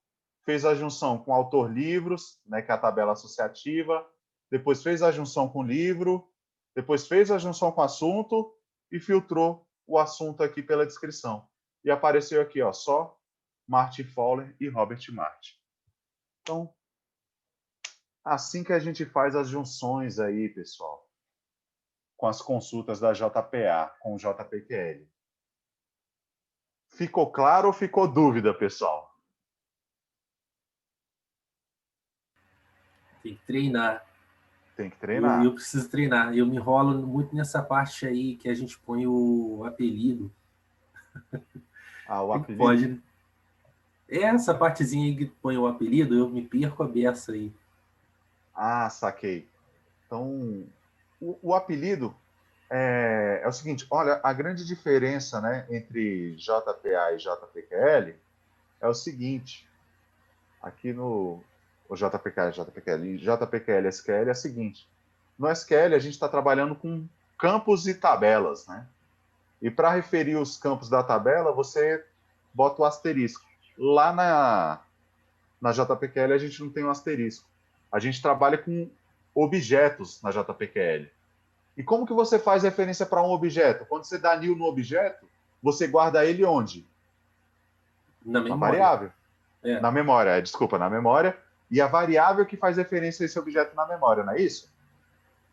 fez a junção com autor livros, né, que é a tabela associativa, depois fez a junção com livro, depois fez a junção com assunto e filtrou o assunto aqui pela descrição. E apareceu aqui, ó, só Martin Fowler e Robert Martin. Então, assim que a gente faz as junções aí, pessoal, com as consultas da JPA, com o JPQL. Ficou claro ou ficou dúvida, pessoal? Tem que treinar. Tem que treinar. Eu preciso treinar. Eu me enrolo muito nessa parte aí que a gente põe o apelido. Ah, o apelido? Pode, né? Essa partezinha aí que põe o apelido, eu me perco a beça aí. Ah, saquei. Então, o apelido é o seguinte, olha, a grande diferença, né, entre JPA e JPQL é o seguinte, aqui no o JPK, JPQL, JPQL SQL é o seguinte, no SQL a gente está trabalhando com campos e tabelas, né? E para referir os campos da tabela, você bota o asterisco. Lá na JPQL a gente não tem um asterisco. A gente trabalha com objetos na JPQL. E como que você faz referência para um objeto? Quando você dá new no objeto, você guarda ele onde? Na Na memória. variável. É. Na memória, desculpa, na memória. E a variável que faz referência a esse objeto na memória, não é isso?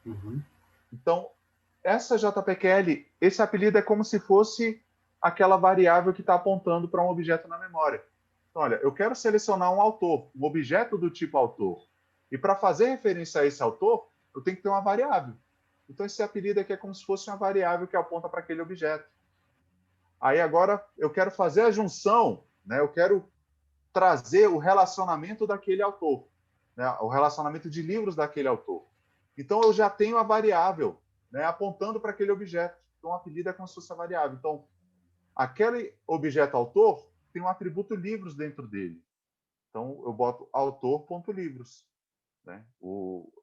Uhum. Então, essa JPQL, esse apelido é como se fosse aquela variável que está apontando para um objeto na memória. Então, olha, eu quero selecionar um autor, um objeto do tipo autor. E para fazer referência a esse autor, eu tenho que ter uma variável. Então, esse apelido aqui é como se fosse uma variável que aponta para aquele objeto. Aí, agora, eu quero fazer a junção, né? Eu quero trazer o relacionamento daquele autor, né? O relacionamento de livros daquele autor. Então, eu já tenho a variável, né, apontando para aquele objeto. Então, o apelido é como se fosse a variável. Então, aquele objeto autor tem um atributo livros dentro dele. Então, eu boto autor.livros. Né?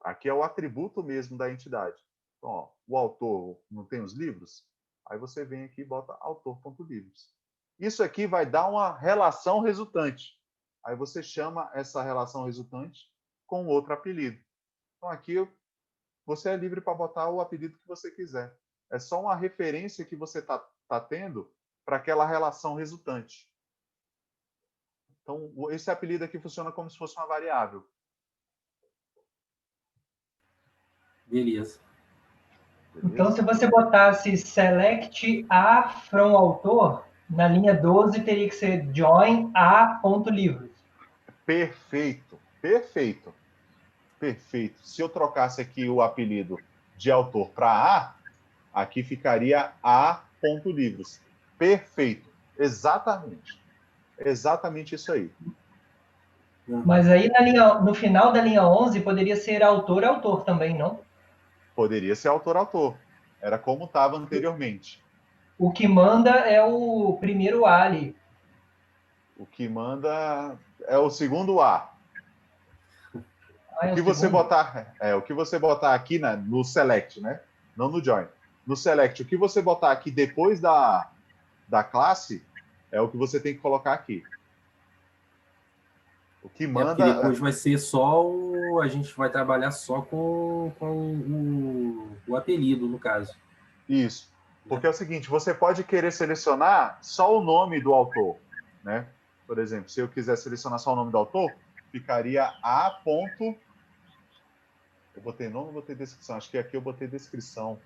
Aqui é o atributo mesmo da entidade. Então, ó, o autor não tem os livros? Aí você vem aqui e bota autor.livros. Isso aqui vai dar uma relação resultante. Aí você chama essa relação resultante com outro apelido. Então, aqui você é livre para botar o apelido que você quiser. É só uma referência que você está tendo para aquela relação resultante. Então, esse apelido aqui funciona como se fosse uma variável. Beleza. Então, se você botasse select a from autor, na linha 12 teria que ser join a.livros. Perfeito, perfeito, perfeito. Se eu trocasse aqui o apelido de autor para A, aqui ficaria a.livros. Perfeito, exatamente. Exatamente isso aí. Mas aí no final da linha 11 poderia ser autor também, não? Poderia ser autor-autor. Era como estava anteriormente. O que manda é o primeiro A ali. O que manda é o segundo A. Ah, O que você botar aqui no select, né? Não no join. No select, o que você botar aqui depois da classe é o que você tem que colocar aqui. O que manda. Porque depois vai ser só a gente vai trabalhar só com o apelido, no caso. Isso. Porque é o seguinte, você pode querer selecionar só o nome do autor, né? Por exemplo, se eu quiser selecionar só o nome do autor, ficaria a ponto. Eu botei nome ou botei descrição? Acho que aqui eu botei descrição.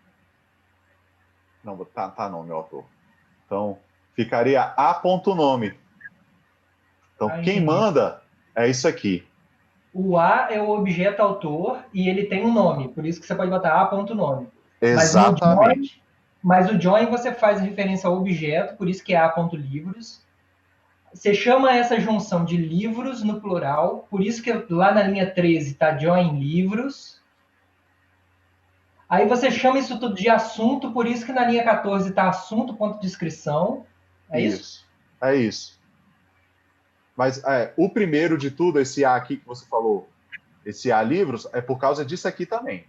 Não, tá nome, o autor. Então, ficaria a ponto nome. Então, quem manda é isso aqui. O A é o objeto autor e ele tem um nome, por isso que você pode botar A.nome. Exatamente. Mas o join você faz referência ao objeto, por isso que é A.livros. Você chama essa junção de livros no plural, por isso que lá na linha 13 está join livros. Aí você chama isso tudo de assunto, por isso que na linha 14 está assunto, ponto de descrição. É isso? É isso. Mas o primeiro de tudo, esse A aqui que você falou, esse A livros, é por causa disso aqui também.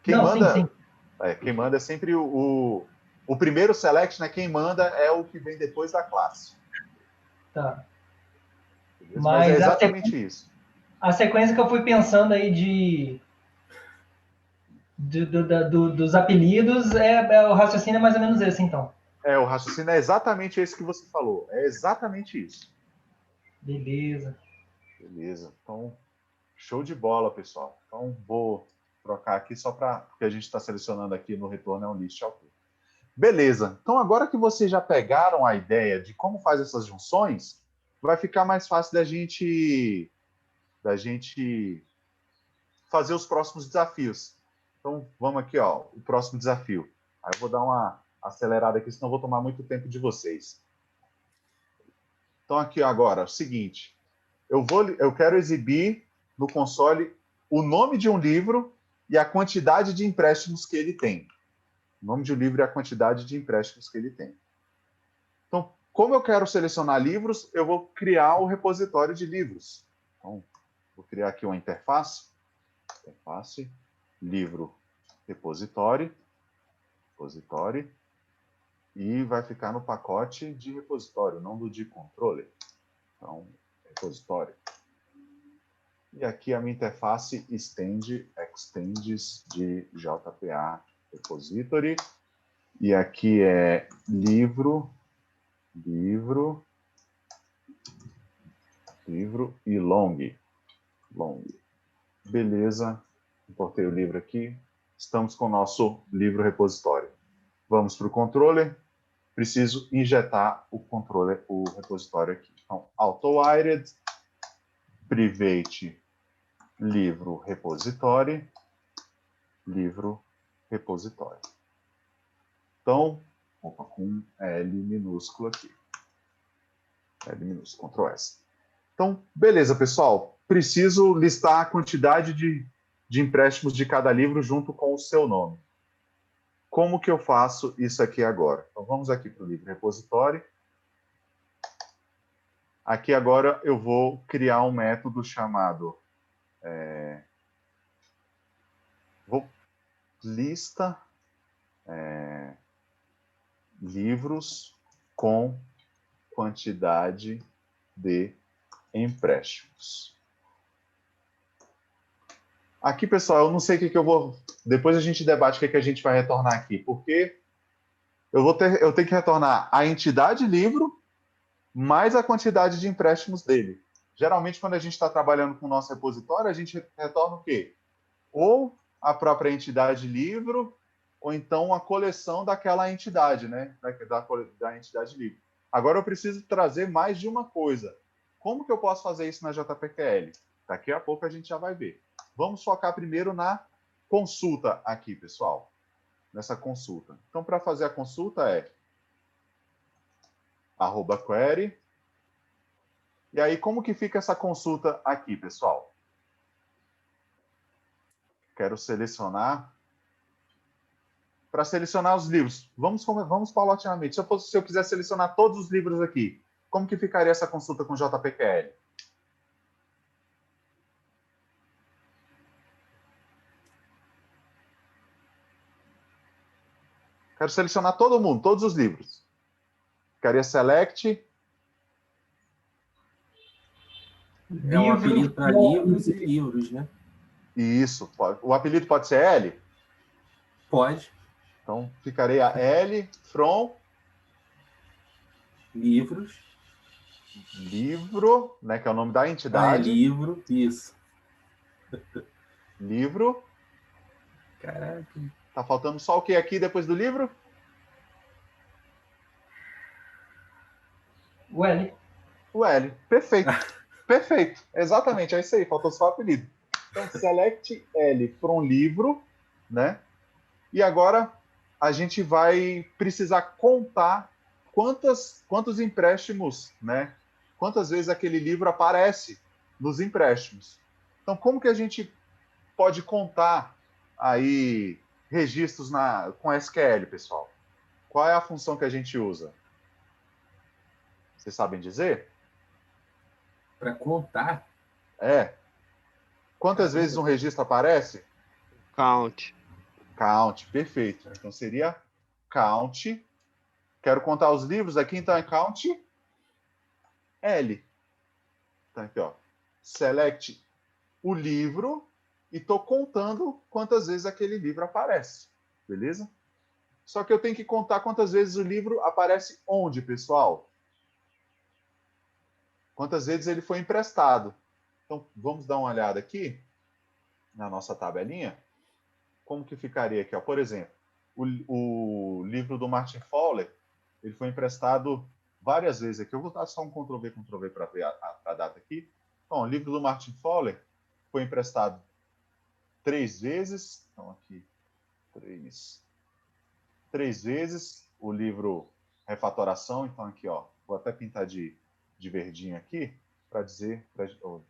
Quem manda é sempre o primeiro select, né? Quem manda é o que vem depois da classe. Tá. Mas é exatamente isso. A sequência que eu fui pensando aí dos apelidos, o raciocínio é mais ou menos esse, então. O raciocínio é exatamente esse que você falou. É exatamente isso. Beleza. Então, show de bola, pessoal. Então, vou trocar aqui só para... Porque a gente está selecionando aqui no retorno é um list autor. Beleza. Então, agora que vocês já pegaram a ideia de como faz essas junções, vai ficar mais fácil da gente fazer os próximos desafios. Então, vamos aqui, ó, o próximo desafio. Aí eu vou dar uma acelerada aqui, senão eu vou tomar muito tempo de vocês. Então, aqui agora, o seguinte. Eu quero exibir no console o nome de um livro e a quantidade de empréstimos que ele tem. O nome de um livro e a quantidade de empréstimos que ele tem. Então, como eu quero selecionar livros, eu vou criar o repositório de livros. Então, vou criar aqui uma interface. Interface, livro, repositório. E vai ficar no pacote de repositório, não do de controller. Então, repositório. E aqui a minha interface extends de JPA repository. E aqui é livro e long. Beleza. Importei o livro aqui. Estamos com o nosso livro repositório. Vamos para o controller. Preciso injetar o repositório aqui. Então, auto-wired, private, livro repositório. Então, com L minúsculo aqui. L minúsculo, Ctrl S. Então, beleza, pessoal. Preciso listar a quantidade de empréstimos de cada livro junto com o seu nome. Como que eu faço isso aqui agora? Então, vamos aqui para o livro repositório. Aqui agora eu vou criar um método chamado lista livros com quantidade de empréstimos. Aqui, pessoal, eu não sei o que eu vou... Depois a gente debate o que a gente vai retornar aqui, porque eu tenho que retornar a entidade livro mais a quantidade de empréstimos dele. Geralmente, quando a gente está trabalhando com o nosso repositório, a gente retorna o quê? Ou a própria entidade livro, ou então a coleção daquela entidade, né? Da entidade livro. Agora eu preciso trazer mais de uma coisa. Como que eu posso fazer isso na JPQL? Daqui a pouco a gente já vai ver. Vamos focar primeiro na consulta aqui, pessoal. Nessa consulta. Então, para fazer a consulta é @query. E aí, como que fica essa consulta aqui, pessoal? Quero selecionar. Para selecionar os livros, vamos paulatinamente. Se eu quiser selecionar todos os livros aqui, como que ficaria essa consulta com JPQL? Quero selecionar todo mundo, todos os livros. Ficaria select. É um apelido para livros e livros, né? Isso. O apelido pode ser L? Pode. Então, ficaria L from livros. Livro, né, que é o nome da entidade. Livro, isso. Livro. Caraca. Tá faltando só o que aqui depois do livro? O L. O L. Perfeito. Perfeito, exatamente, é isso aí, faltou só o apelido. Então, select L from livro, né? E agora a gente vai precisar contar quantos empréstimos, né? Quantas vezes aquele livro aparece nos empréstimos. Então, como que a gente pode contar aí registros com SQL, pessoal? Qual é a função que a gente usa? Vocês sabem dizer? Para contar, É. Quantas vezes um registro aparece? Count. Count, perfeito. Então seria count. Quero contar os livros aqui, então é count L. Então aqui, ó. Select o livro e estou contando quantas vezes aquele livro aparece. Beleza? Só que eu tenho que contar quantas vezes o livro aparece onde, pessoal? Quantas vezes ele foi emprestado. Então, vamos dar uma olhada aqui na nossa tabelinha. Como que ficaria aqui? Ó? Por exemplo, o livro do Martin Fowler, ele foi emprestado várias vezes aqui. Eu vou dar só um Ctrl+V para ver a data aqui. Bom, o livro do Martin Fowler foi emprestado 3 vezes. Então, aqui, 3 vezes. O livro Refatoração, então aqui, ó, vou até pintar de verdinho aqui, para dizer,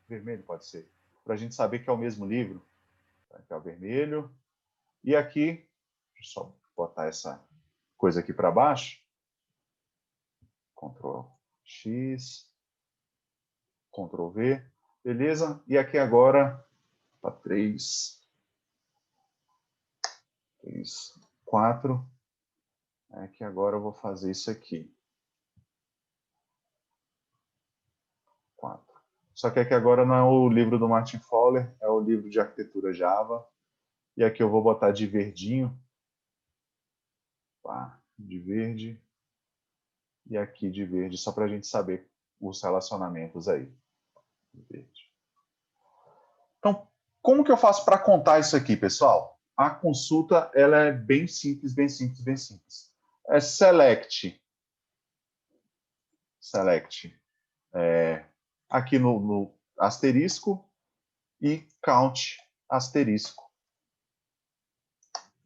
vermelho pode ser, para a gente saber que é o mesmo livro. Aqui é o vermelho. E aqui, deixa eu só botar essa coisa aqui para baixo. Ctrl X, Ctrl V, beleza? E aqui agora, para 3, 4. Aqui agora eu vou fazer isso aqui. 4. Só que aqui agora não é o livro do Martin Fowler, é o livro de arquitetura Java. E aqui eu vou botar de verdinho. Tá? De verde. E aqui de verde, só para a gente saber os relacionamentos aí. De verde. Então, como que eu faço para contar isso aqui, pessoal? A consulta ela é bem simples, bem simples, bem simples. É select. Aqui no asterisco e count asterisco.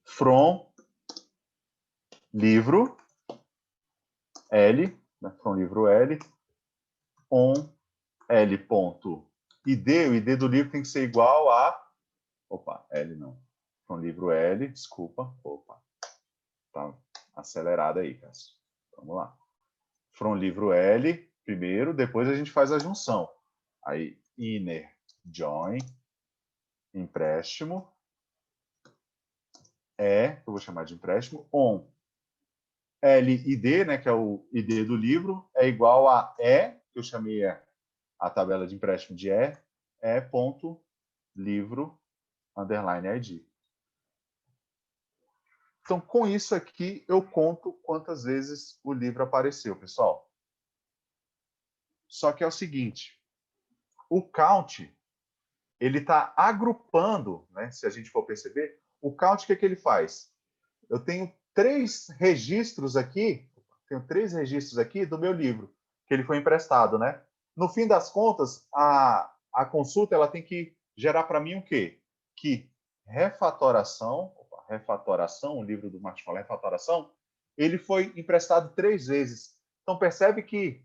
From livro L, né, from livro L, on L ponto ID, o ID do livro tem que ser igual a... Opa, L não. From livro L, desculpa. Opa, tá acelerado aí, Cássio. Vamos lá. From livro L, primeiro, depois a gente faz a junção. Aí, inner join, empréstimo, que eu vou chamar de empréstimo, on LID, né, que é o ID do livro, é igual a que eu chamei a tabela de empréstimo de ponto livro underline ID. Então, com isso aqui, eu conto quantas vezes o livro apareceu, pessoal. Só que é o seguinte, o count, ele está agrupando, né, se a gente for perceber, o count, o que ele faz? Eu tenho 3 registros aqui, do meu livro, que ele foi emprestado, né? No fim das contas, a consulta ela tem que gerar para mim o quê? Que refatoração, o livro do Martin Fowler, refatoração, ele foi emprestado 3 vezes. Então, percebe que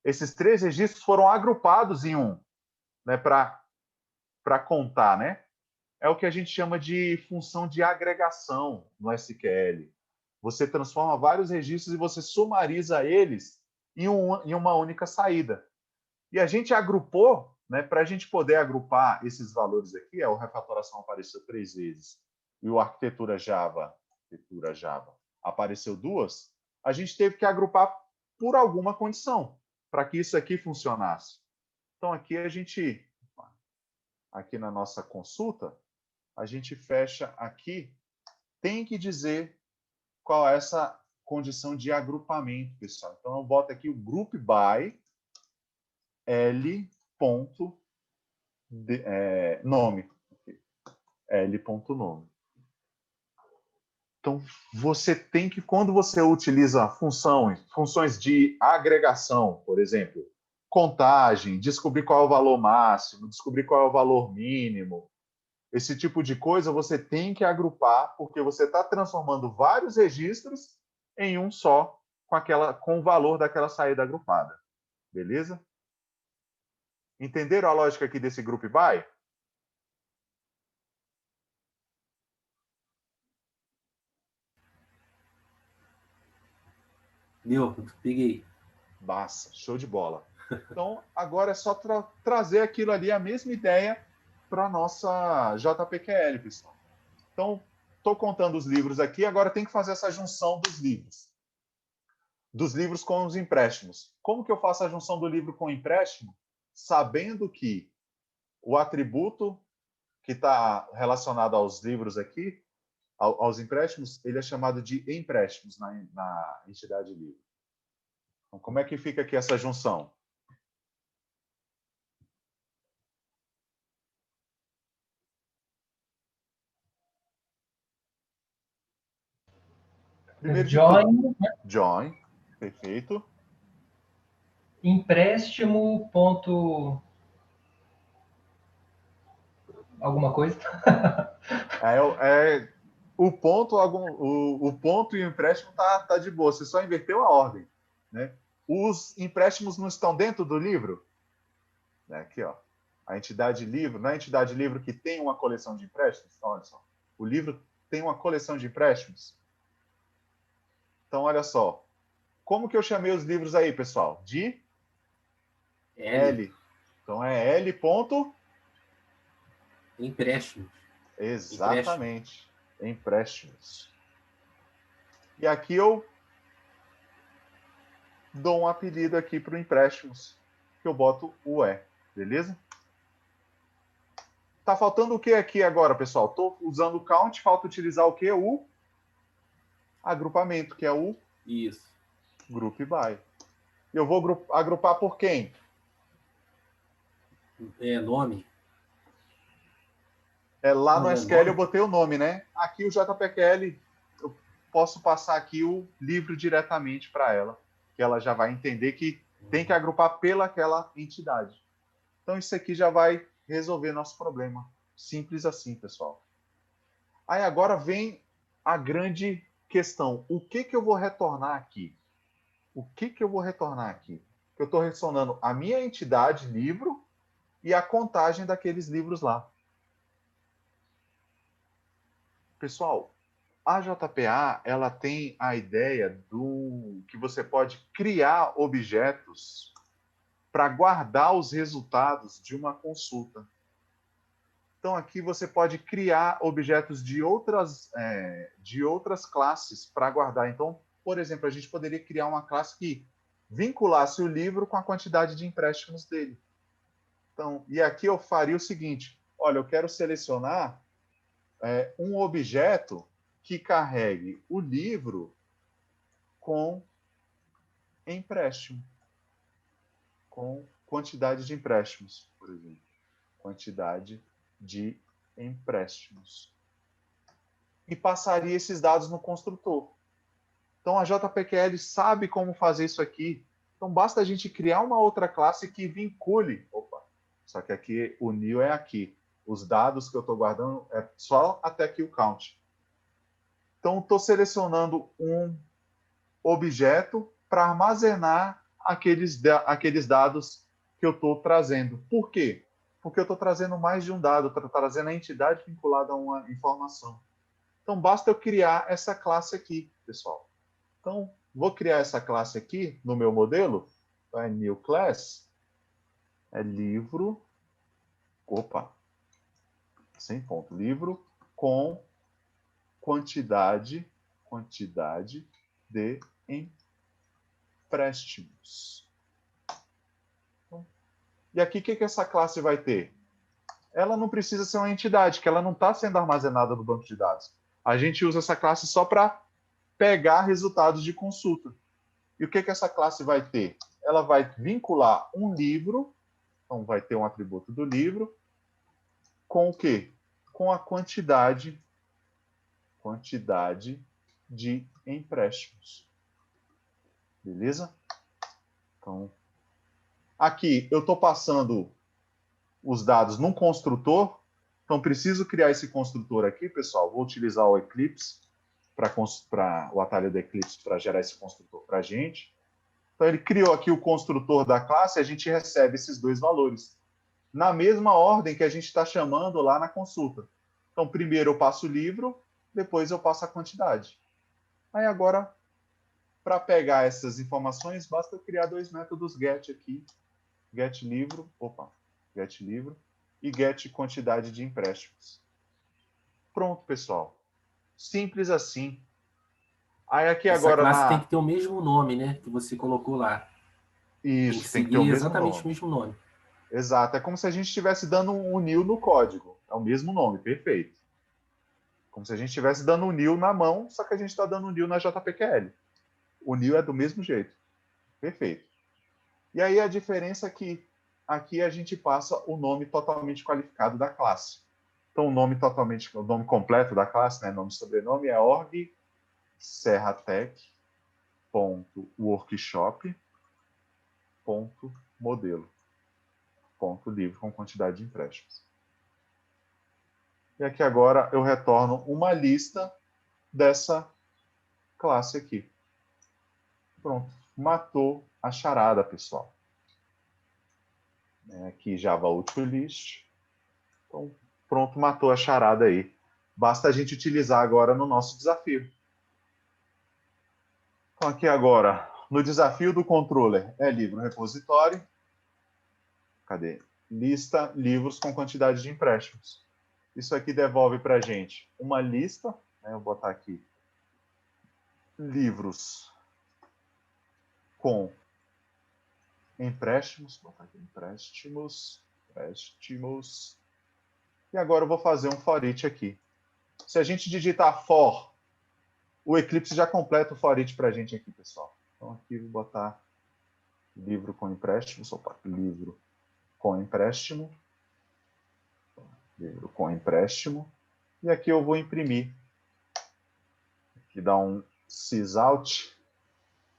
esses 3 registros foram agrupados em um, né, para contar, né? É o que a gente chama de função de agregação no SQL. Você transforma vários registros e você sumariza eles em uma única saída. E a gente agrupou, né, para a gente poder agrupar esses valores aqui, o refatoração apareceu 3 vezes e o arquitetura Java apareceu 2, a gente teve que agrupar por alguma condição para que isso aqui funcionasse. Então aqui aqui na nossa consulta, a gente fecha aqui, tem que dizer qual é essa condição de agrupamento, pessoal. Então, eu boto aqui o group by L.nome. L.nome. Então, você tem que, quando você utiliza funções de agregação, por exemplo, contagem, descobrir qual é o valor máximo, descobrir qual é o valor mínimo, esse tipo de coisa você tem que agrupar, porque você está transformando vários registros em um só, com o valor daquela saída agrupada. Beleza? Entenderam a lógica aqui desse group by? Deu, peguei. Massa, show de bola. Então, agora é só trazer aquilo ali, a mesma ideia, para a nossa JPQL, pessoal. Então, estou contando os livros aqui, agora tem que fazer essa junção dos livros. Dos livros com os empréstimos. Como que eu faço a junção do livro com o empréstimo? Sabendo que o atributo que está relacionado aos livros aqui, aos empréstimos, ele é chamado de empréstimos na entidade livre. Então, como é que fica aqui essa junção? Primeiro de tudo, join, perfeito. Empréstimo, ponto... alguma coisa? O ponto e o empréstimo tá de boa, você só inverteu a ordem. Né? Os empréstimos não estão dentro do livro? Aqui, ó. A entidade livro, não é a entidade livro que tem uma coleção de empréstimos? Então, olha só. O livro tem uma coleção de empréstimos? Então, olha só. Como que eu chamei os livros aí, pessoal? De L. Então, é L ponto... Empréstimos. Exatamente. Empréstimos. E aqui eu dou um apelido aqui para o empréstimos, que eu boto o E, beleza? Tá faltando o que aqui agora, pessoal? Estou usando o count, falta utilizar o que? O agrupamento, que é o Isso. group by. Eu vou agrupar por quem? Nome. Lá no SQL eu botei o nome, né? Aqui o JPQL, eu posso passar aqui o livro diretamente para ela, que ela já vai entender que tem que agrupar pelaquela entidade. Então isso aqui já vai resolver nosso problema. Simples assim, pessoal. Aí agora vem a grande questão. O que eu vou retornar aqui? O que eu vou retornar aqui? Eu estou retornando a minha entidade, livro, e a contagem daqueles livros lá. Pessoal, a JPA ela tem a ideia do que você pode criar objetos para guardar os resultados de uma consulta. Então, aqui você pode criar objetos de outras classes para guardar. Então, por exemplo, a gente poderia criar uma classe que vinculasse o livro com a quantidade de empréstimos dele. Então, e aqui eu faria o seguinte: olha, eu quero selecionar um objeto que carregue o livro com empréstimo, com quantidade de empréstimos, por exemplo. Quantidade de empréstimos. E passaria esses dados no construtor. Então, a JPQL sabe como fazer isso aqui. Então, basta a gente criar uma outra classe que vincule. Opa, só que aqui o new é aqui. Os dados que eu estou guardando é só até aqui o count. Então, estou selecionando um objeto para armazenar aqueles dados que eu estou trazendo. Por quê? Porque eu estou trazendo mais de um dado, estou trazendo a entidade vinculada a uma informação. Então, basta eu criar essa classe aqui, pessoal. Então, vou criar essa classe aqui no meu modelo. Então, é new class, é livro, sem ponto, livro com quantidade de empréstimos. E aqui, o que essa classe vai ter? Ela não precisa ser uma entidade, que ela não está sendo armazenada no banco de dados. A gente usa essa classe só para pegar resultados de consulta. E o que essa classe vai ter? Ela vai vincular um livro, então vai ter um atributo do livro, com o quê? Com a quantidade de empréstimos. Beleza? Então, Aqui, eu estou passando os dados num construtor, então preciso criar esse construtor aqui, pessoal. Vou utilizar o Eclipse, o atalho do Eclipse para gerar esse construtor para a gente. Então, ele criou aqui o construtor da classe e a gente recebe esses dois valores, na mesma ordem que a gente está chamando lá na consulta. Então, primeiro eu passo o livro, depois eu passo a quantidade. Aí agora, para pegar essas informações, basta eu criar dois métodos get aqui, get livro e get quantidade de empréstimos. Pronto, pessoal. Simples assim. Aí aqui Essa agora classe tem que ter o mesmo nome, né? Que você colocou lá. Isso, Tem que ter o seguir mesmo exatamente nome. o mesmo nome. Exato. É como se a gente estivesse dando um new no código. É o mesmo nome, perfeito. Como se a gente estivesse dando um new na mão, só que a gente está dando um new na JPQL. O new é do mesmo jeito. Perfeito. E aí a diferença é que aqui a gente passa o nome totalmente qualificado da classe. Então o nome completo da classe, né, nome e sobrenome, é org serratec.workshop.modelo. Livro com quantidade de empréstimos. E aqui agora eu retorno uma lista dessa classe aqui. Pronto, matou a charada, pessoal. Aqui Java Utilist. Então, pronto, matou a charada aí. Basta a gente utilizar agora no nosso desafio. Então, aqui agora, no desafio do controller, é livro repositório. Cadê? Lista, livros com quantidade de empréstimos. Isso aqui devolve para a gente uma lista. Né? Eu vou botar aqui livros com empréstimos. Vou botar aqui empréstimos. E agora eu vou fazer um for each aqui. Se a gente digitar for, o Eclipse já completa o for each para a gente aqui, pessoal. Então aqui eu vou botar livro com empréstimos. Opa, livro com empréstimo. Livro com empréstimo. E aqui eu vou imprimir. Aqui dá um sysout.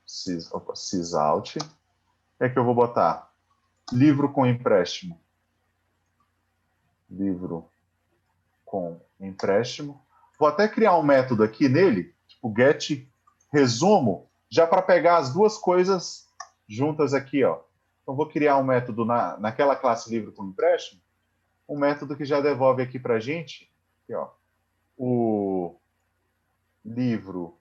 Sysout. E aqui eu vou botar livro com empréstimo. Livro com empréstimo. Vou até criar um método aqui nele, tipo get resumo, já para pegar as duas coisas juntas aqui, ó. Então vou criar um método naquela classe livro com empréstimo, um método que já devolve aqui para a gente, aqui, ó, o livro.get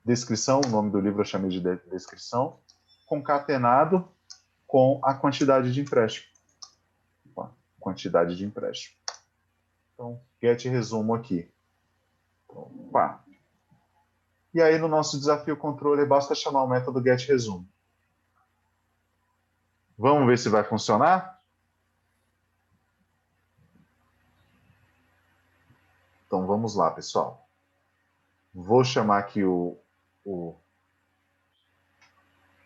descrição, o nome do livro eu chamei de descrição, concatenado com a quantidade de empréstimo. Quantidade de empréstimo. Então, get resumo aqui. Opa. E aí, no nosso desafio controller, basta chamar o método get resumo. Vamos ver se vai funcionar? Então, vamos lá, pessoal. Vou chamar aqui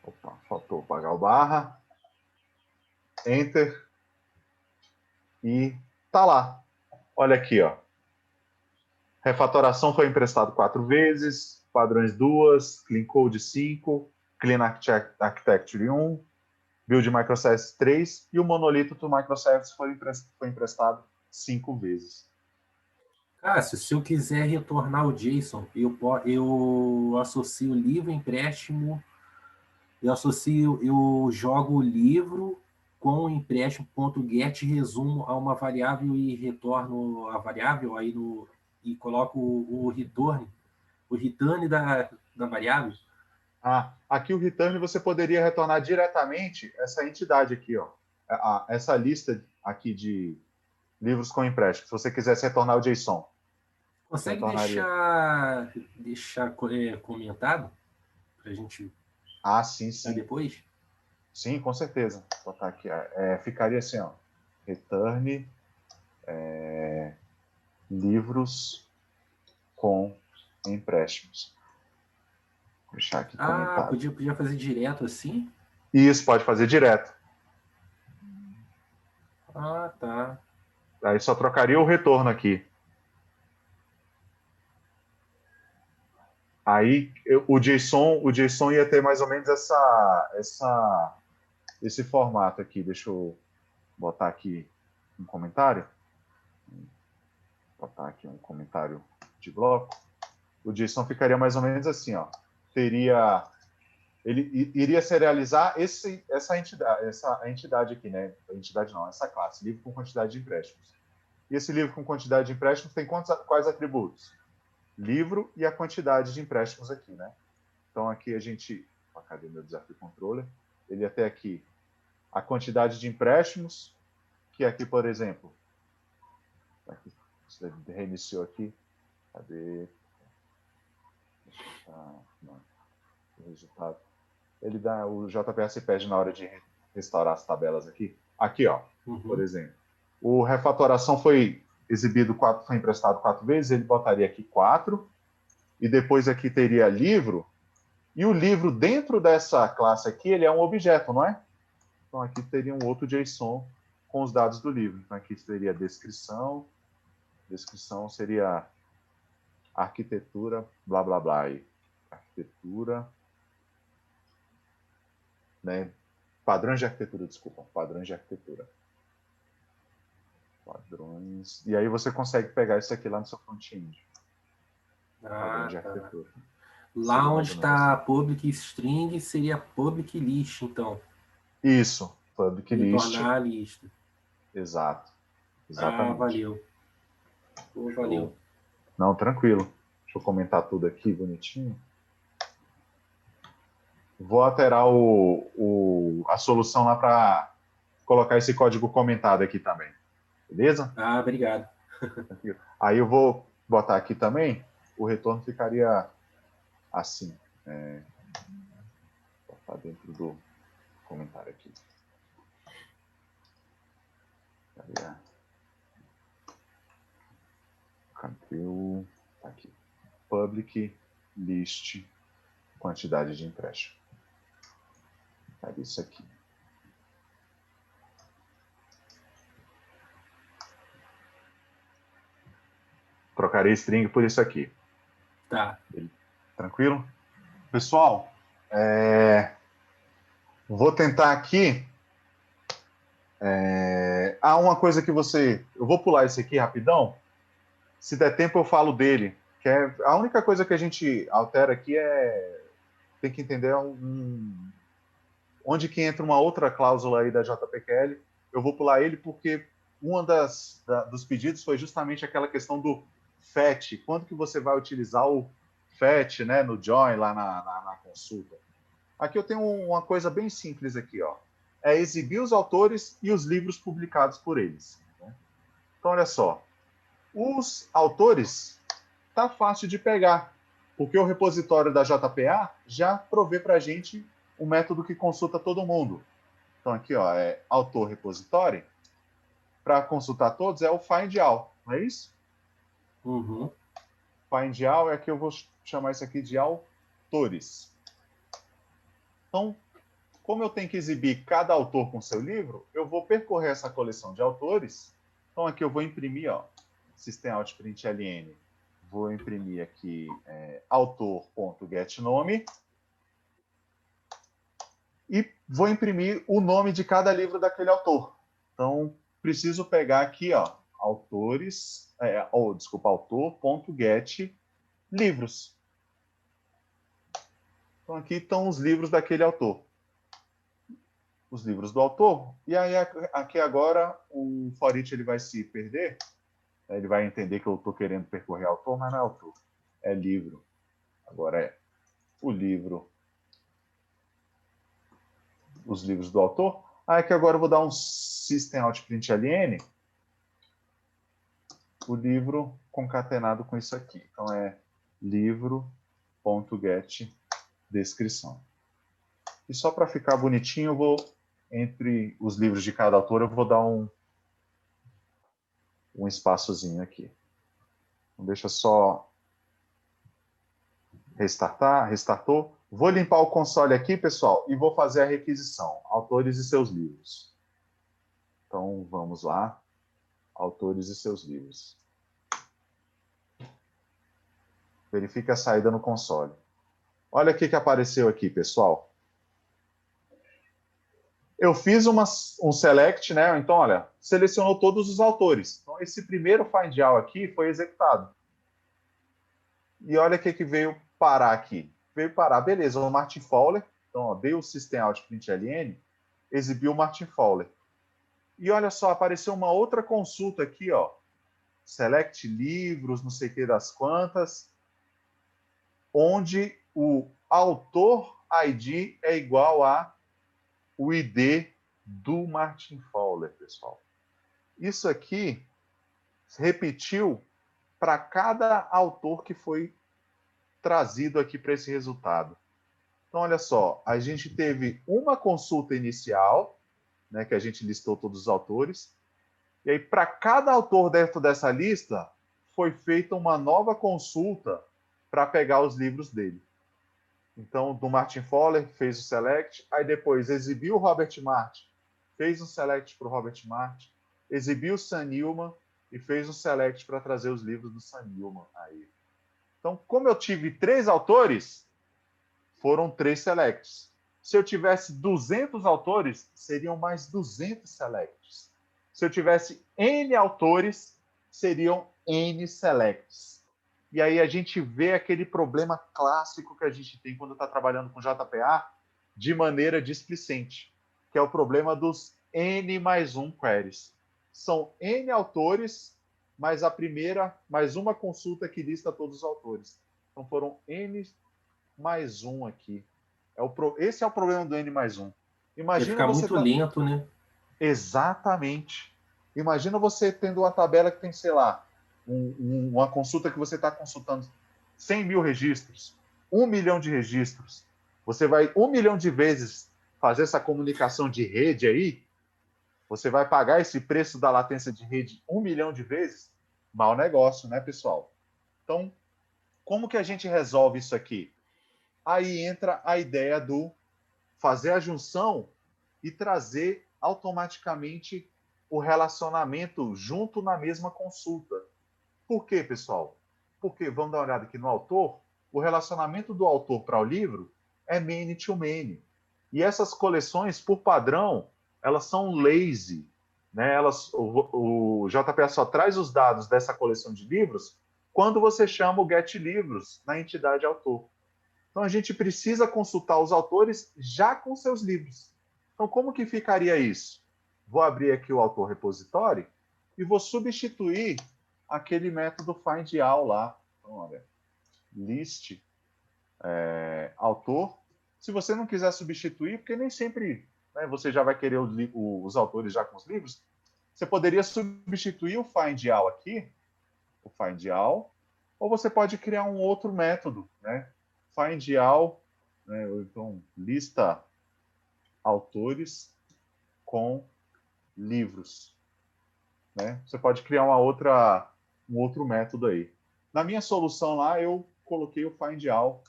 Opa, faltou apagar o barra. Enter. E tá lá. Olha aqui, ó. Refatoração foi emprestado 4 vezes, padrões 2, Clean Code 5, Clean Architecture 1, Build Microservices 3 e o monolito do Microservices foi emprestado 5 vezes. Cássio, se eu quiser retornar o JSON, eu associo livro empréstimo, eu jogo o livro com empréstimo.get resumo a uma variável e retorno a variável e coloco o return da variável. Aqui o return você poderia retornar diretamente essa entidade aqui, ó. Essa lista aqui de livros com empréstimo. Se você quisesse retornar o JSON. Consegue deixar comentado para a gente sim, sim. depois? Sim, com certeza. Vou botar aqui. Ficaria assim, ó. Return livros com empréstimos. Vou deixar aqui comentado. Podia fazer direto assim? Isso, pode fazer direto. Tá. Aí só trocaria o retorno aqui. Aí o JSON ia ter mais ou menos esse formato aqui. Deixa eu botar aqui um comentário. Botar aqui um comentário de bloco. O JSON ficaria mais ou menos assim, ó. Ele iria serializar essa entidade aqui, né? A entidade não, essa classe, livro com quantidade de empréstimos. E esse livro com quantidade de empréstimos tem quais atributos? Livro e a quantidade de empréstimos aqui, né? Então aqui a gente, cadê meu desafio controller? Ele até aqui a quantidade de empréstimos, que aqui, por exemplo, aqui, você reiniciou aqui, cadê? Não, o resultado. Ele dá, o JPA se pede na hora de restaurar as tabelas aqui. Aqui, ó, por exemplo. O refatoração foi exibido, foi emprestado 4 vezes, ele botaria aqui 4, e depois aqui teria livro, e o livro dentro dessa classe aqui, ele é um objeto, não é? Então aqui teria um outro JSON com os dados do livro. Então aqui seria descrição seria arquitetura, blá, blá, blá, aí. Arquitetura, né? Padrões de arquitetura, desculpa, padrões de arquitetura. Padrões. E aí você consegue pegar isso aqui lá no seu front-end. Padrões de arquitetura. Lá Seria onde mais ou menos assim. está public string seria public list, então. Isso, public list. Retornar a lista. Exato. Exatamente. Valeu. Valeu. Não, tranquilo. Deixa eu comentar tudo aqui bonitinho. Vou alterar a solução lá para colocar esse código comentado aqui também. Beleza? Obrigado. Aí eu vou botar aqui também, o retorno ficaria assim. Vou botar dentro do comentário aqui. Cadê o... Tá aqui. Public list quantidade de empréstimo. Cadê isso aqui? Trocarei string por isso aqui. Tá. Tranquilo? Pessoal, vou tentar aqui. Há uma coisa que eu vou pular esse aqui rapidão. Se der tempo eu falo dele. Que é a única coisa que a gente altera aqui tem que entender onde que entra uma outra cláusula aí da JPQL. Eu vou pular ele porque dos pedidos foi justamente aquela questão do fetch. Quando que você vai utilizar o fetch, né, no join, lá na consulta. Aqui eu tenho uma coisa bem simples aqui, ó. É exibir os autores e os livros publicados por eles. Então, olha só. Os autores tá fácil de pegar, porque o repositório da JPA já provê para a gente o método que consulta todo mundo. Então, aqui, ó, é autor repositório. Para consultar todos é o find all, não é isso? Find all é que eu vou chamar isso aqui de autores. Então, como eu tenho que exibir cada autor com seu livro, eu vou percorrer essa coleção de autores. Então, aqui eu vou imprimir, ó, systemout.println. Vou imprimir aqui autor.getNome e vou imprimir o nome de cada livro daquele autor. Então, preciso pegar aqui, ó, autor.get Então, aqui estão os livros daquele autor. Os livros do autor. E aí, aqui agora, o for each ele vai se perder. Ele vai entender que eu estou querendo percorrer autor, mas não é autor. É livro. Agora é o livro. Os livros do autor. Aí que agora eu vou dar um systemout.println. O livro concatenado com isso aqui. Então é livro.get descrição. E só para ficar bonitinho, eu vou, entre os livros de cada autor, eu vou dar um espaçozinho aqui. Então, deixa só restartou. Vou limpar o console aqui, pessoal, e vou fazer a requisição. Autores e seus livros. Então, vamos lá. Autores e seus livros. Verifique a saída no console. Olha o que apareceu aqui, pessoal. Eu fiz um select, né? Então, olha, selecionou todos os autores. Então, esse primeiro find all aqui foi executado. E olha o que veio parar aqui. Veio parar, beleza, o Martin Fowler. Então, ó, dei o systemout.println, exibiu o Martin Fowler. E olha só, apareceu uma outra consulta aqui, ó. Select livros, não sei o que das quantas, onde o autor ID é igual a o ID do Martin Fowler, pessoal. Isso aqui repetiu para cada autor que foi trazido aqui para esse resultado. Então, olha só, a gente teve uma consulta inicial, né, que a gente listou todos os autores, e aí para cada autor dentro dessa lista foi feita uma nova consulta para pegar os livros dele. Então, do Martin Fowler, fez o select, aí depois exibiu o Robert Martin, fez um select para o Robert Martin, exibiu o Sam Neill e fez um select para trazer os livros do Sam Neill aí. Então, como eu tive 3 autores, foram 3 selects. Se eu tivesse 200 autores, seriam mais 200 selects. Se eu tivesse N autores, seriam N selects. E aí a gente vê aquele problema clássico que a gente tem quando está trabalhando com JPA de maneira displicente, que é o problema dos N mais 1 queries. São N autores, mais mais uma consulta que lista todos os autores. Então foram N mais 1 aqui. Esse é o problema do N mais 1. Ia ficar muito lento, né? Exatamente. Imagina você tendo uma tabela que tem, sei lá, uma consulta que você está consultando 100 mil registros, 1 milhão de registros. Você vai 1 milhão de vezes fazer essa comunicação de rede aí, você vai pagar esse preço da latência de rede 1 milhão de vezes? Mau negócio, né, pessoal? Então, como que a gente resolve isso aqui? Aí entra a ideia do fazer a junção e trazer automaticamente o relacionamento junto na mesma consulta. Por quê, pessoal? Porque, vamos dar uma olhada aqui no autor, o relacionamento do autor para o livro é many to many. E essas coleções, por padrão, elas são lazy. Né? O JPA só traz os dados dessa coleção de livros quando você chama o get livros na entidade autor. Então, a gente precisa consultar os autores já com seus livros. Então, como que ficaria isso? Vou abrir aqui o autor repositório e vou substituir aquele método find all lá. Então, olha, list autor. Se você não quiser substituir, porque nem sempre, né, você já vai querer os autores já com os livros, você poderia substituir o find all aqui, o find all, ou você pode criar um outro método, né? Find all, né, ou então lista autores com livros. Né? Você pode criar um outro método aí. Na minha solução lá, eu coloquei o find all.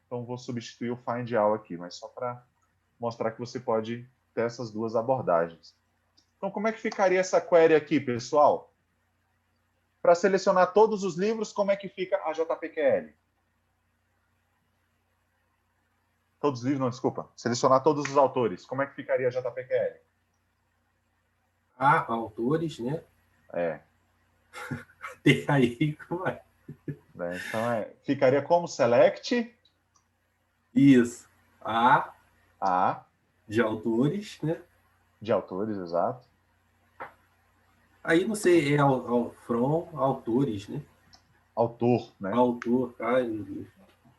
Então, vou substituir o find all aqui, mas só para mostrar que você pode ter essas duas abordagens. Então, como é que ficaria essa query aqui, pessoal? Para selecionar todos os livros, como é que fica a JPQL? Todos os livros, não, desculpa. Selecionar todos os autores, como é que ficaria a JPQL? Autores, né? É. Tem aí, como é? Então, ficaria como select? Isso. De autores, né? De autores, exato. Aí, não sei, from autores, né? Autor, né? Autor, ai, meu Deus.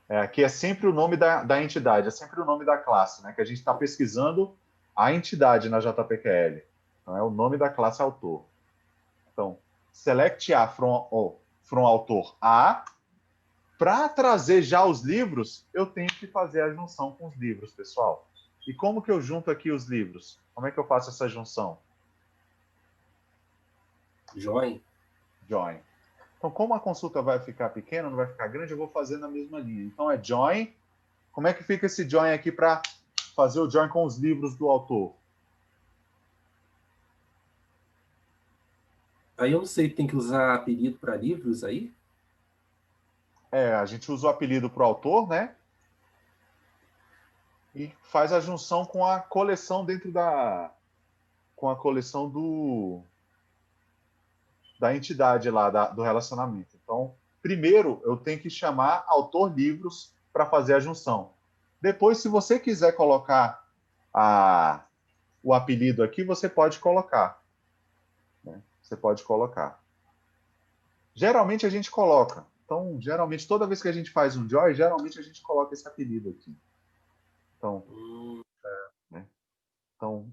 Aqui é sempre o nome da entidade, é sempre o nome da classe, né? Que a gente está pesquisando a entidade na JPQL. Então, é o nome da classe autor. Então, select A from autor A. Para trazer já os livros, eu tenho que fazer a junção com os livros, pessoal. E como que eu junto aqui os livros? Como é que eu faço essa junção? Join. Então, como a consulta vai ficar pequena, não vai ficar grande, eu vou fazer na mesma linha. Então, é join. Como é que fica esse join aqui para fazer o join com os livros do autor? Aí eu não sei, tem que usar apelido para livros aí? A gente usa o apelido para o autor, né? E faz a junção com a coleção dentro com a coleção da entidade lá, do relacionamento. Então, primeiro eu tenho que chamar autor livros para fazer a junção. Depois, se você quiser colocar o apelido aqui, você pode colocar. Né? Você pode colocar. Geralmente a gente coloca. Então, geralmente, toda vez que a gente faz um join, geralmente a gente coloca esse apelido aqui. Então, né? Então,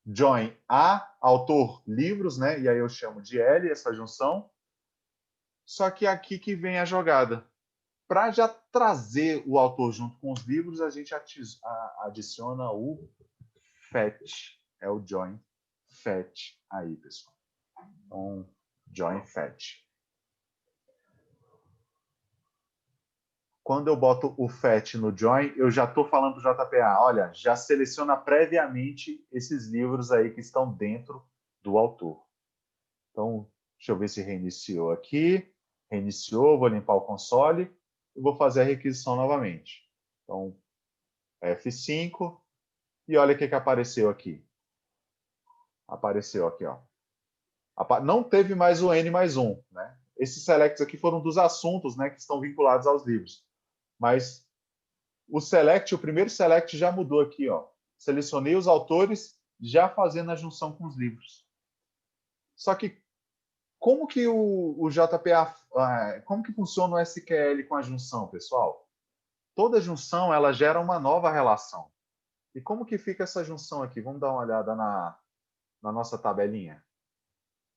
join a autor livros, né? E aí eu chamo de L essa junção. Só que é aqui que vem a jogada. Para já trazer o autor junto com os livros, a gente adiciona o fetch. É o join fetch aí, pessoal. Então, join fetch. Quando eu boto o fetch no join, eu já estou falando para o JPA, olha, já seleciona previamente esses livros aí que estão dentro do autor. Então, deixa eu ver se reiniciou aqui. Reiniciou, vou limpar o console e vou fazer a requisição novamente. Então, F5 e olha o que apareceu aqui. Apareceu aqui, ó. Não teve mais o N+1, né? Esses selects aqui foram dos assuntos, né, que estão vinculados aos livros. Mas o primeiro select já mudou aqui, ó. Selecionei os autores já fazendo a junção com os livros. Só que como que o JPA, como que funciona o SQL com a junção, pessoal? Toda junção, ela gera uma nova relação. E como que fica essa junção aqui? Vamos dar uma olhada na nossa tabelinha.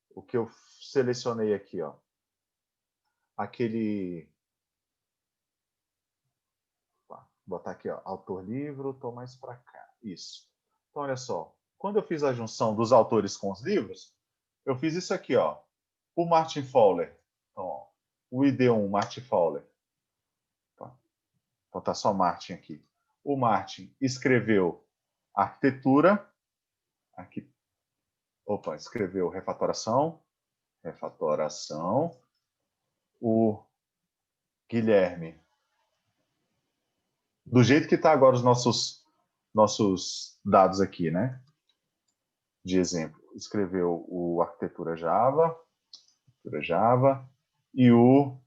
O que eu selecionei aqui, ó. Vou botar aqui, ó, autor livro, tô mais para cá. Isso. Então, olha só. Quando eu fiz a junção dos autores com os livros, eu fiz isso aqui, ó. O Martin Fowler. Então, ó, o ID1, Martin Fowler. Então, tá só Martin aqui. O Martin escreveu arquitetura. Aqui. Opa, escreveu refatoração. Refatoração. O Guilherme. Do jeito que está agora os nossos dados aqui, né? De exemplo. Escreveu o arquitetura Java. E o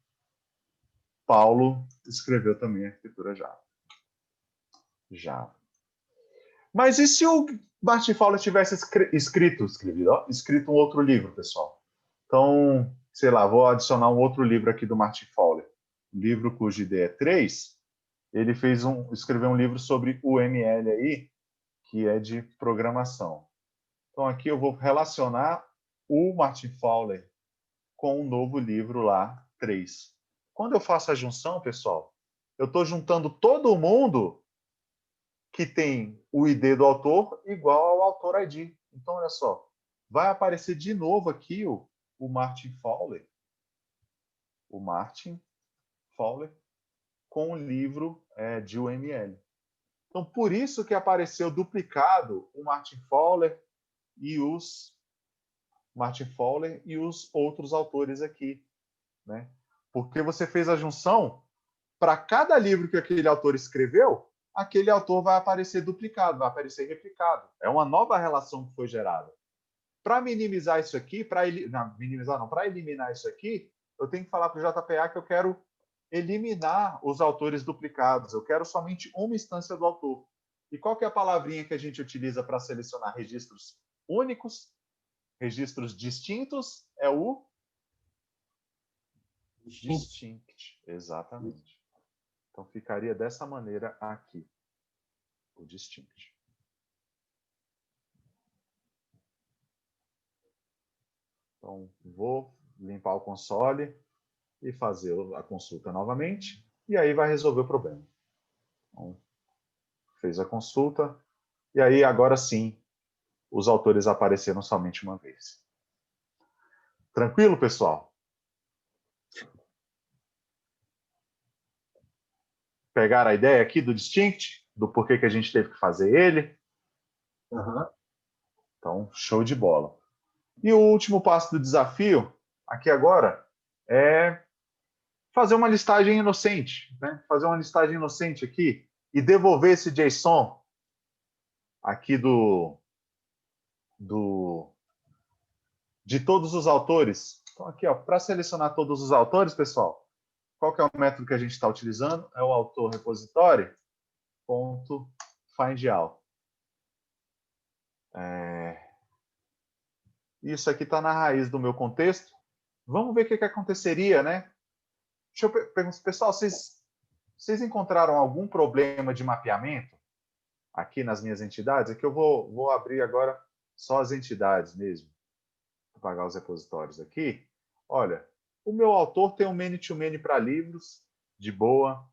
Paulo escreveu também arquitetura Java. Mas e se o Martin Fowler tivesse escrito um outro livro, pessoal? Então, sei lá, vou adicionar um outro livro aqui do Martin Fowler. Um livro cujo ID é 3. Ele escreveu um livro sobre UML aí, que é de programação. Então, aqui eu vou relacionar o Martin Fowler com um novo livro lá, 3. Quando eu faço a junção, pessoal, eu estou juntando todo mundo que tem o ID do autor igual ao autor ID. Então, olha só, vai aparecer de novo aqui o Martin Fowler. O Martin Fowler com o livro de UML. Então, por isso que apareceu duplicado o Martin Fowler e os outros autores aqui, né? Porque você fez a junção para cada livro que aquele autor escreveu, aquele autor vai aparecer duplicado, vai aparecer replicado. É uma nova relação que foi gerada. Para minimizar isso aqui, para eliminar isso aqui, eu tenho que falar para o JPA que eu quero eliminar os autores duplicados. Eu quero somente uma instância do autor. E qual que é a palavrinha que a gente utiliza para selecionar registros únicos, registros distintos? É o distinct. Exatamente. Então, ficaria dessa maneira aqui. O distinct. Então, vou limpar o console e fazer a consulta novamente. E aí vai resolver o problema. Então, fez a consulta. E aí, agora sim, os autores apareceram somente uma vez. Tranquilo, pessoal? Pegaram a ideia aqui do distinct? Do porquê que a gente teve que fazer ele? Uhum. Então, show de bola. E o último passo do desafio, aqui agora, é fazer uma listagem inocente, né? Fazer uma listagem inocente aqui e devolver esse JSON aqui de todos os autores. Então, aqui, para selecionar todos os autores, pessoal, qual que é o método que a gente está utilizando? É o autor repositório .findAll. Isso aqui está na raiz do meu contexto. Vamos ver o que aconteceria, né? Deixa eu perguntar, pessoal, vocês encontraram algum problema de mapeamento aqui nas minhas entidades? Aqui eu vou abrir agora só as entidades mesmo. Vou apagar os repositórios aqui. Olha, o meu autor tem um many-to-many para livros, de boa.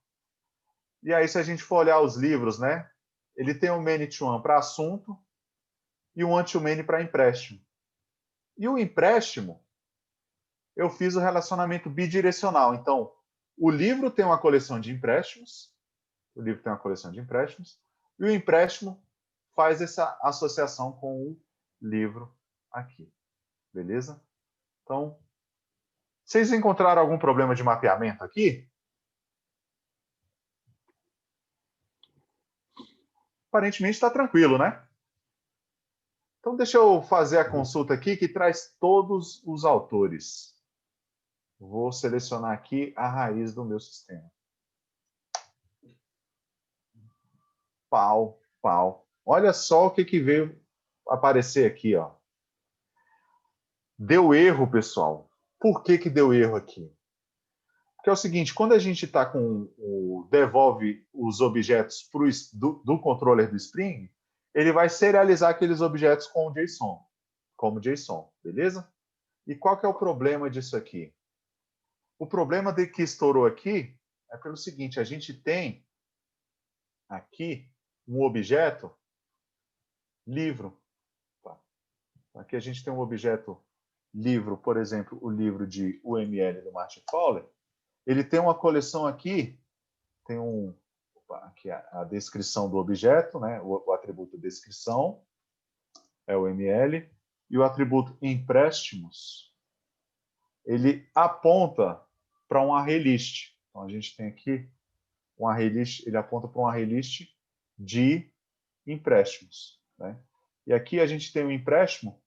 E aí, se a gente for olhar os livros, né? Ele tem um many-to-one para assunto e um one-to-many para empréstimo. E o empréstimo, eu fiz o relacionamento bidirecional. Então, o livro tem uma coleção de empréstimos, e o empréstimo faz essa associação com o livro aqui. Beleza? Então, vocês encontraram algum problema de mapeamento aqui? Aparentemente está tranquilo, né? Então, deixa eu fazer a consulta aqui que traz todos os autores. Vou selecionar aqui a raiz do meu sistema. Pau. Olha só o que veio aparecer aqui, ó. Deu erro, pessoal. Por que deu erro aqui? Porque é o seguinte, quando a gente está com devolve os objetos do controller do Spring, ele vai serializar aqueles objetos com o JSON, como JSON, beleza? E qual que é o problema disso aqui? O problema de que estourou aqui é pelo seguinte, a gente tem aqui um objeto livro. Tá? Aqui a gente tem um objeto livro, por exemplo, o livro de UML do Martin Fowler. Ele tem uma coleção aqui, tem aqui a descrição do objeto, né? O atributo descrição é o ML, e o atributo empréstimos, ele aponta para um array list. Então, a gente tem aqui um array list, ele aponta para um array list de empréstimos. Né? E aqui a gente tem um empréstimo.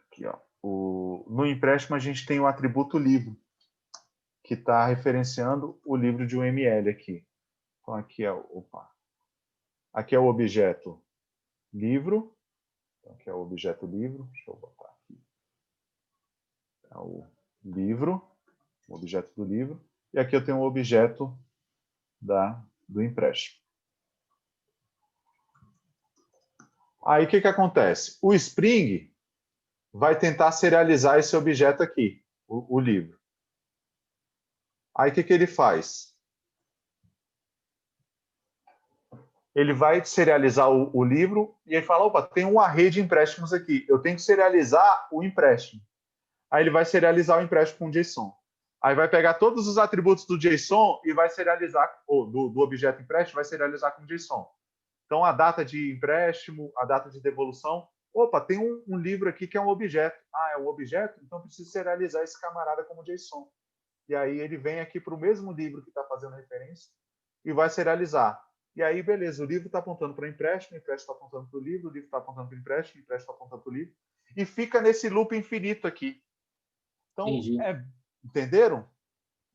Aqui, ó, no empréstimo a gente tem o atributo livro, que está referenciando o livro de UML aqui. Então, aqui aqui é o objeto livro. Então, aqui é o objeto livro. Deixa eu botar aqui. É o livro, o objeto do livro. E aqui eu tenho o objeto do empréstimo. Aí, o que acontece? O Spring vai tentar serializar esse objeto aqui, o livro. Aí, o que ele faz? Ele vai serializar o livro e ele fala, opa, tem um array de empréstimos aqui. Eu tenho que serializar o empréstimo. Aí ele vai serializar o empréstimo com JSON. Aí vai pegar todos os atributos do JSON e vai serializar, ou do objeto empréstimo, vai serializar com JSON. Então, a data de empréstimo, a data de devolução. Opa, tem um livro aqui que é um objeto. Ah, é um objeto? Então, preciso serializar esse camarada como JSON. E aí ele vem aqui para o mesmo livro que está fazendo referência e vai serializar. E aí, beleza, o livro está apontando para o empréstimo está apontando para o livro está apontando para o empréstimo está apontando para o livro. E fica nesse loop infinito aqui. Então, entenderam?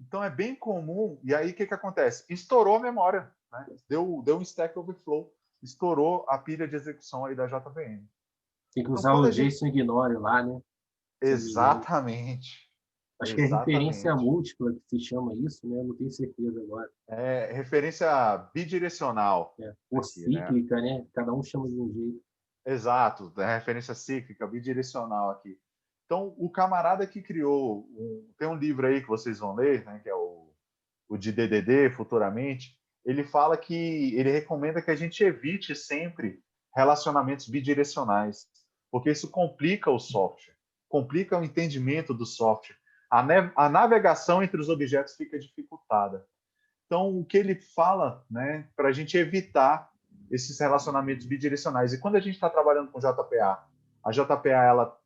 Então, é bem comum. E aí, o que acontece? Estourou a memória. Né? Deu um Stack Overflow. Estourou a pilha de execução aí da JVM. Tem que usar o JSON Ignore lá, né? Exatamente. Acho que é referência múltipla que se chama isso, né? Eu não tenho certeza agora. É referência bidirecional. Ou cíclica, né? Cada um chama de um jeito. Exato, é referência cíclica, bidirecional aqui. Então, o camarada que criou, tem um livro aí que vocês vão ler, né, que é o de DDD, futuramente, ele fala que ele recomenda que a gente evite sempre relacionamentos bidirecionais, porque isso complica o software, complica o entendimento do software. A navegação entre os objetos fica dificultada. Então, o que ele fala, né, para a gente evitar esses relacionamentos bidirecionais. E quando a gente está trabalhando com JPA, a JPA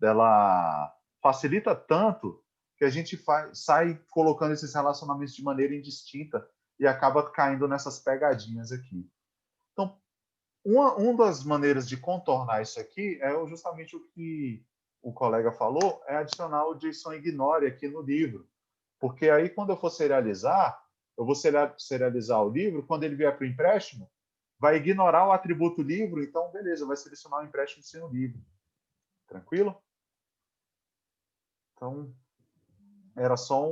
ela facilita tanto que a gente sai colocando esses relacionamentos de maneira indistinta e acaba caindo nessas pegadinhas aqui. Então, uma das maneiras de contornar isso aqui é justamente o que o colega falou, é adicionar o JSON Ignore aqui no livro. Porque aí, quando eu for serializar, eu vou serializar o livro, quando ele vier para o empréstimo, vai ignorar o atributo livro, então, beleza, vai selecionar o empréstimo sem o livro. Tranquilo? Então, era só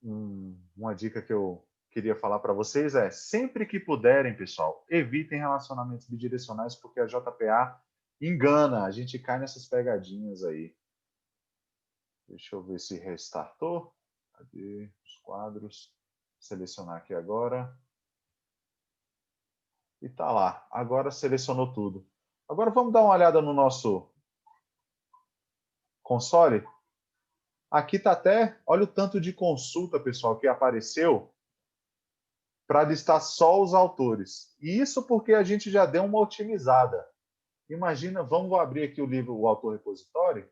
uma dica que eu queria falar para vocês, sempre que puderem, pessoal, evitem relacionamentos bidirecionais, porque a JPA engana, a gente cai nessas pegadinhas aí. Deixa eu ver se restartou. Cadê os quadros? Selecionar aqui agora. E tá lá. Agora selecionou tudo. Agora vamos dar uma olhada no nosso console. Aqui tá até, olha o tanto de consulta, pessoal, que apareceu para listar só os autores. E isso porque a gente já deu uma otimizada. Imagina, vamos abrir aqui o livro O Autor Repositório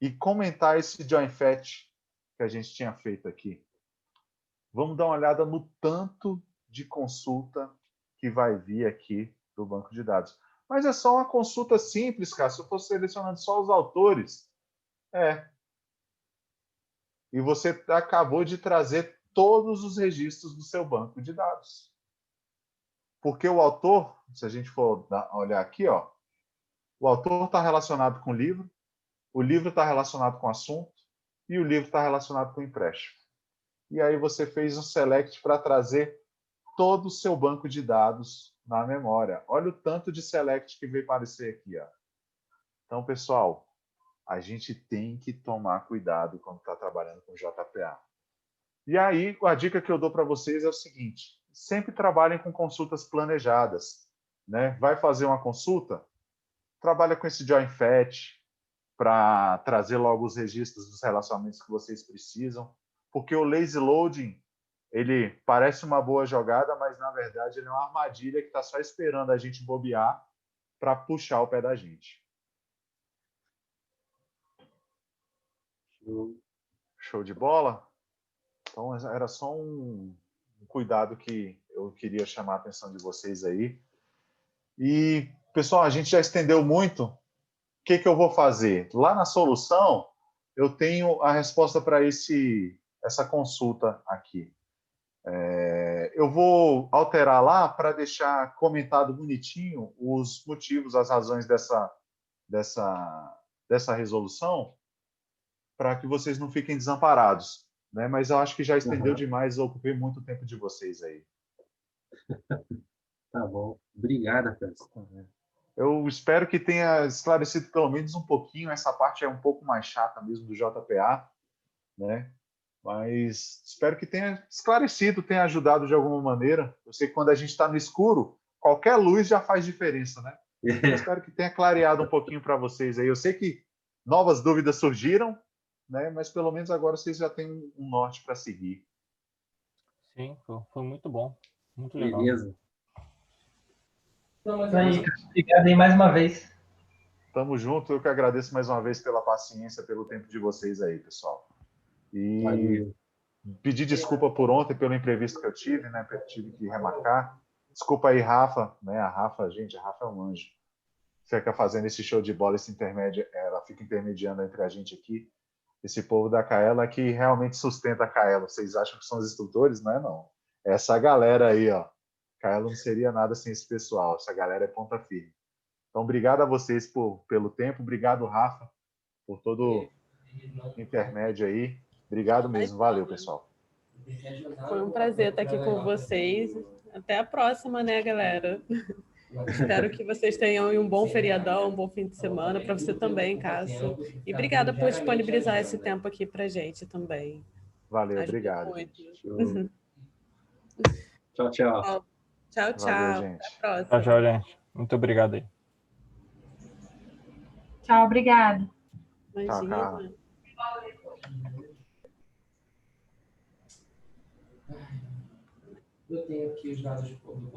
e comentar esse join fetch que a gente tinha feito aqui. Vamos dar uma olhada no tanto de consulta que vai vir aqui do banco de dados. Mas é só uma consulta simples, cara. Se eu for selecionando só os autores, e você acabou de trazer todos os registros do seu banco de dados. Porque o autor, se a gente for olhar aqui, ó, o autor está relacionado com o livro está relacionado com o assunto e o livro está relacionado com o empréstimo. E aí você fez um select para trazer todo o seu banco de dados na memória. Olha o tanto de select que veio aparecer aqui. Ó. Então, pessoal, a gente tem que tomar cuidado quando está trabalhando com JPA. E aí, a dica que eu dou para vocês é o seguinte, sempre trabalhem com consultas planejadas. Né? Vai fazer uma consulta? Trabalha com esse join fetch para trazer logo os registros dos relacionamentos que vocês precisam, porque o lazy loading, ele parece uma boa jogada, mas na verdade ele é uma armadilha que está só esperando a gente bobear para puxar o pé da gente. Show de bola? Então era só um cuidado que eu queria chamar a atenção de vocês aí. E, pessoal, a gente já estendeu muito. O que eu vou fazer? Lá na solução, eu tenho a resposta para essa consulta aqui. Eu vou alterar lá para deixar comentado bonitinho os motivos, as razões dessa resolução, para que vocês não fiquem desamparados. Né? Mas eu acho que já estendeu demais, eu ocupei muito tempo de vocês aí. Tá bom. Obrigado, Fernando. Eu espero que tenha esclarecido pelo menos um pouquinho. Essa parte é um pouco mais chata mesmo do JPA, né? Mas espero que tenha esclarecido, tenha ajudado de alguma maneira. Eu sei que quando a gente está no escuro, qualquer luz já faz diferença, né? Eu espero que tenha clareado um pouquinho para vocês aí. Eu sei que novas dúvidas surgiram, né? Mas pelo menos agora vocês já têm um norte para seguir. Sim, foi muito bom. Muito legal. Beleza. Então, aí, obrigado aí mais uma vez. Tamo junto. Eu que agradeço mais uma vez pela paciência, pelo tempo de vocês aí, pessoal. E Valeu. pedir desculpa por ontem, pelo imprevisto que eu tive, né? Tive que remarcar. Desculpa aí, Rafa, né? A Rafa é um anjo. Fica fazendo esse show de bola, esse intermédio, ela fica intermediando entre a gente aqui. Esse povo da Kaela que realmente sustenta a Kaela. Vocês acham que são os instrutores? Não é, não. Essa galera aí, ó. Kaela não seria nada sem esse pessoal. Essa galera é ponta firme. Então, obrigado a vocês pelo tempo. Obrigado, Rafa, por todo o intermédio aí. Obrigado mesmo. Valeu, pessoal. Foi um prazer estar aqui com vocês. Até a próxima, né, galera? Espero que vocês tenham um bom feriadão, um bom fim de semana, para você também, Cássio. E obrigada por disponibilizar esse tempo aqui para a gente também. Valeu, obrigado. Tchau, tchau. Tchau, tchau. Valeu, gente. Até a próxima. Tchau, tchau, gente. Muito obrigado aí. Tchau, obrigada. Imagina. Eu tenho aqui os dados do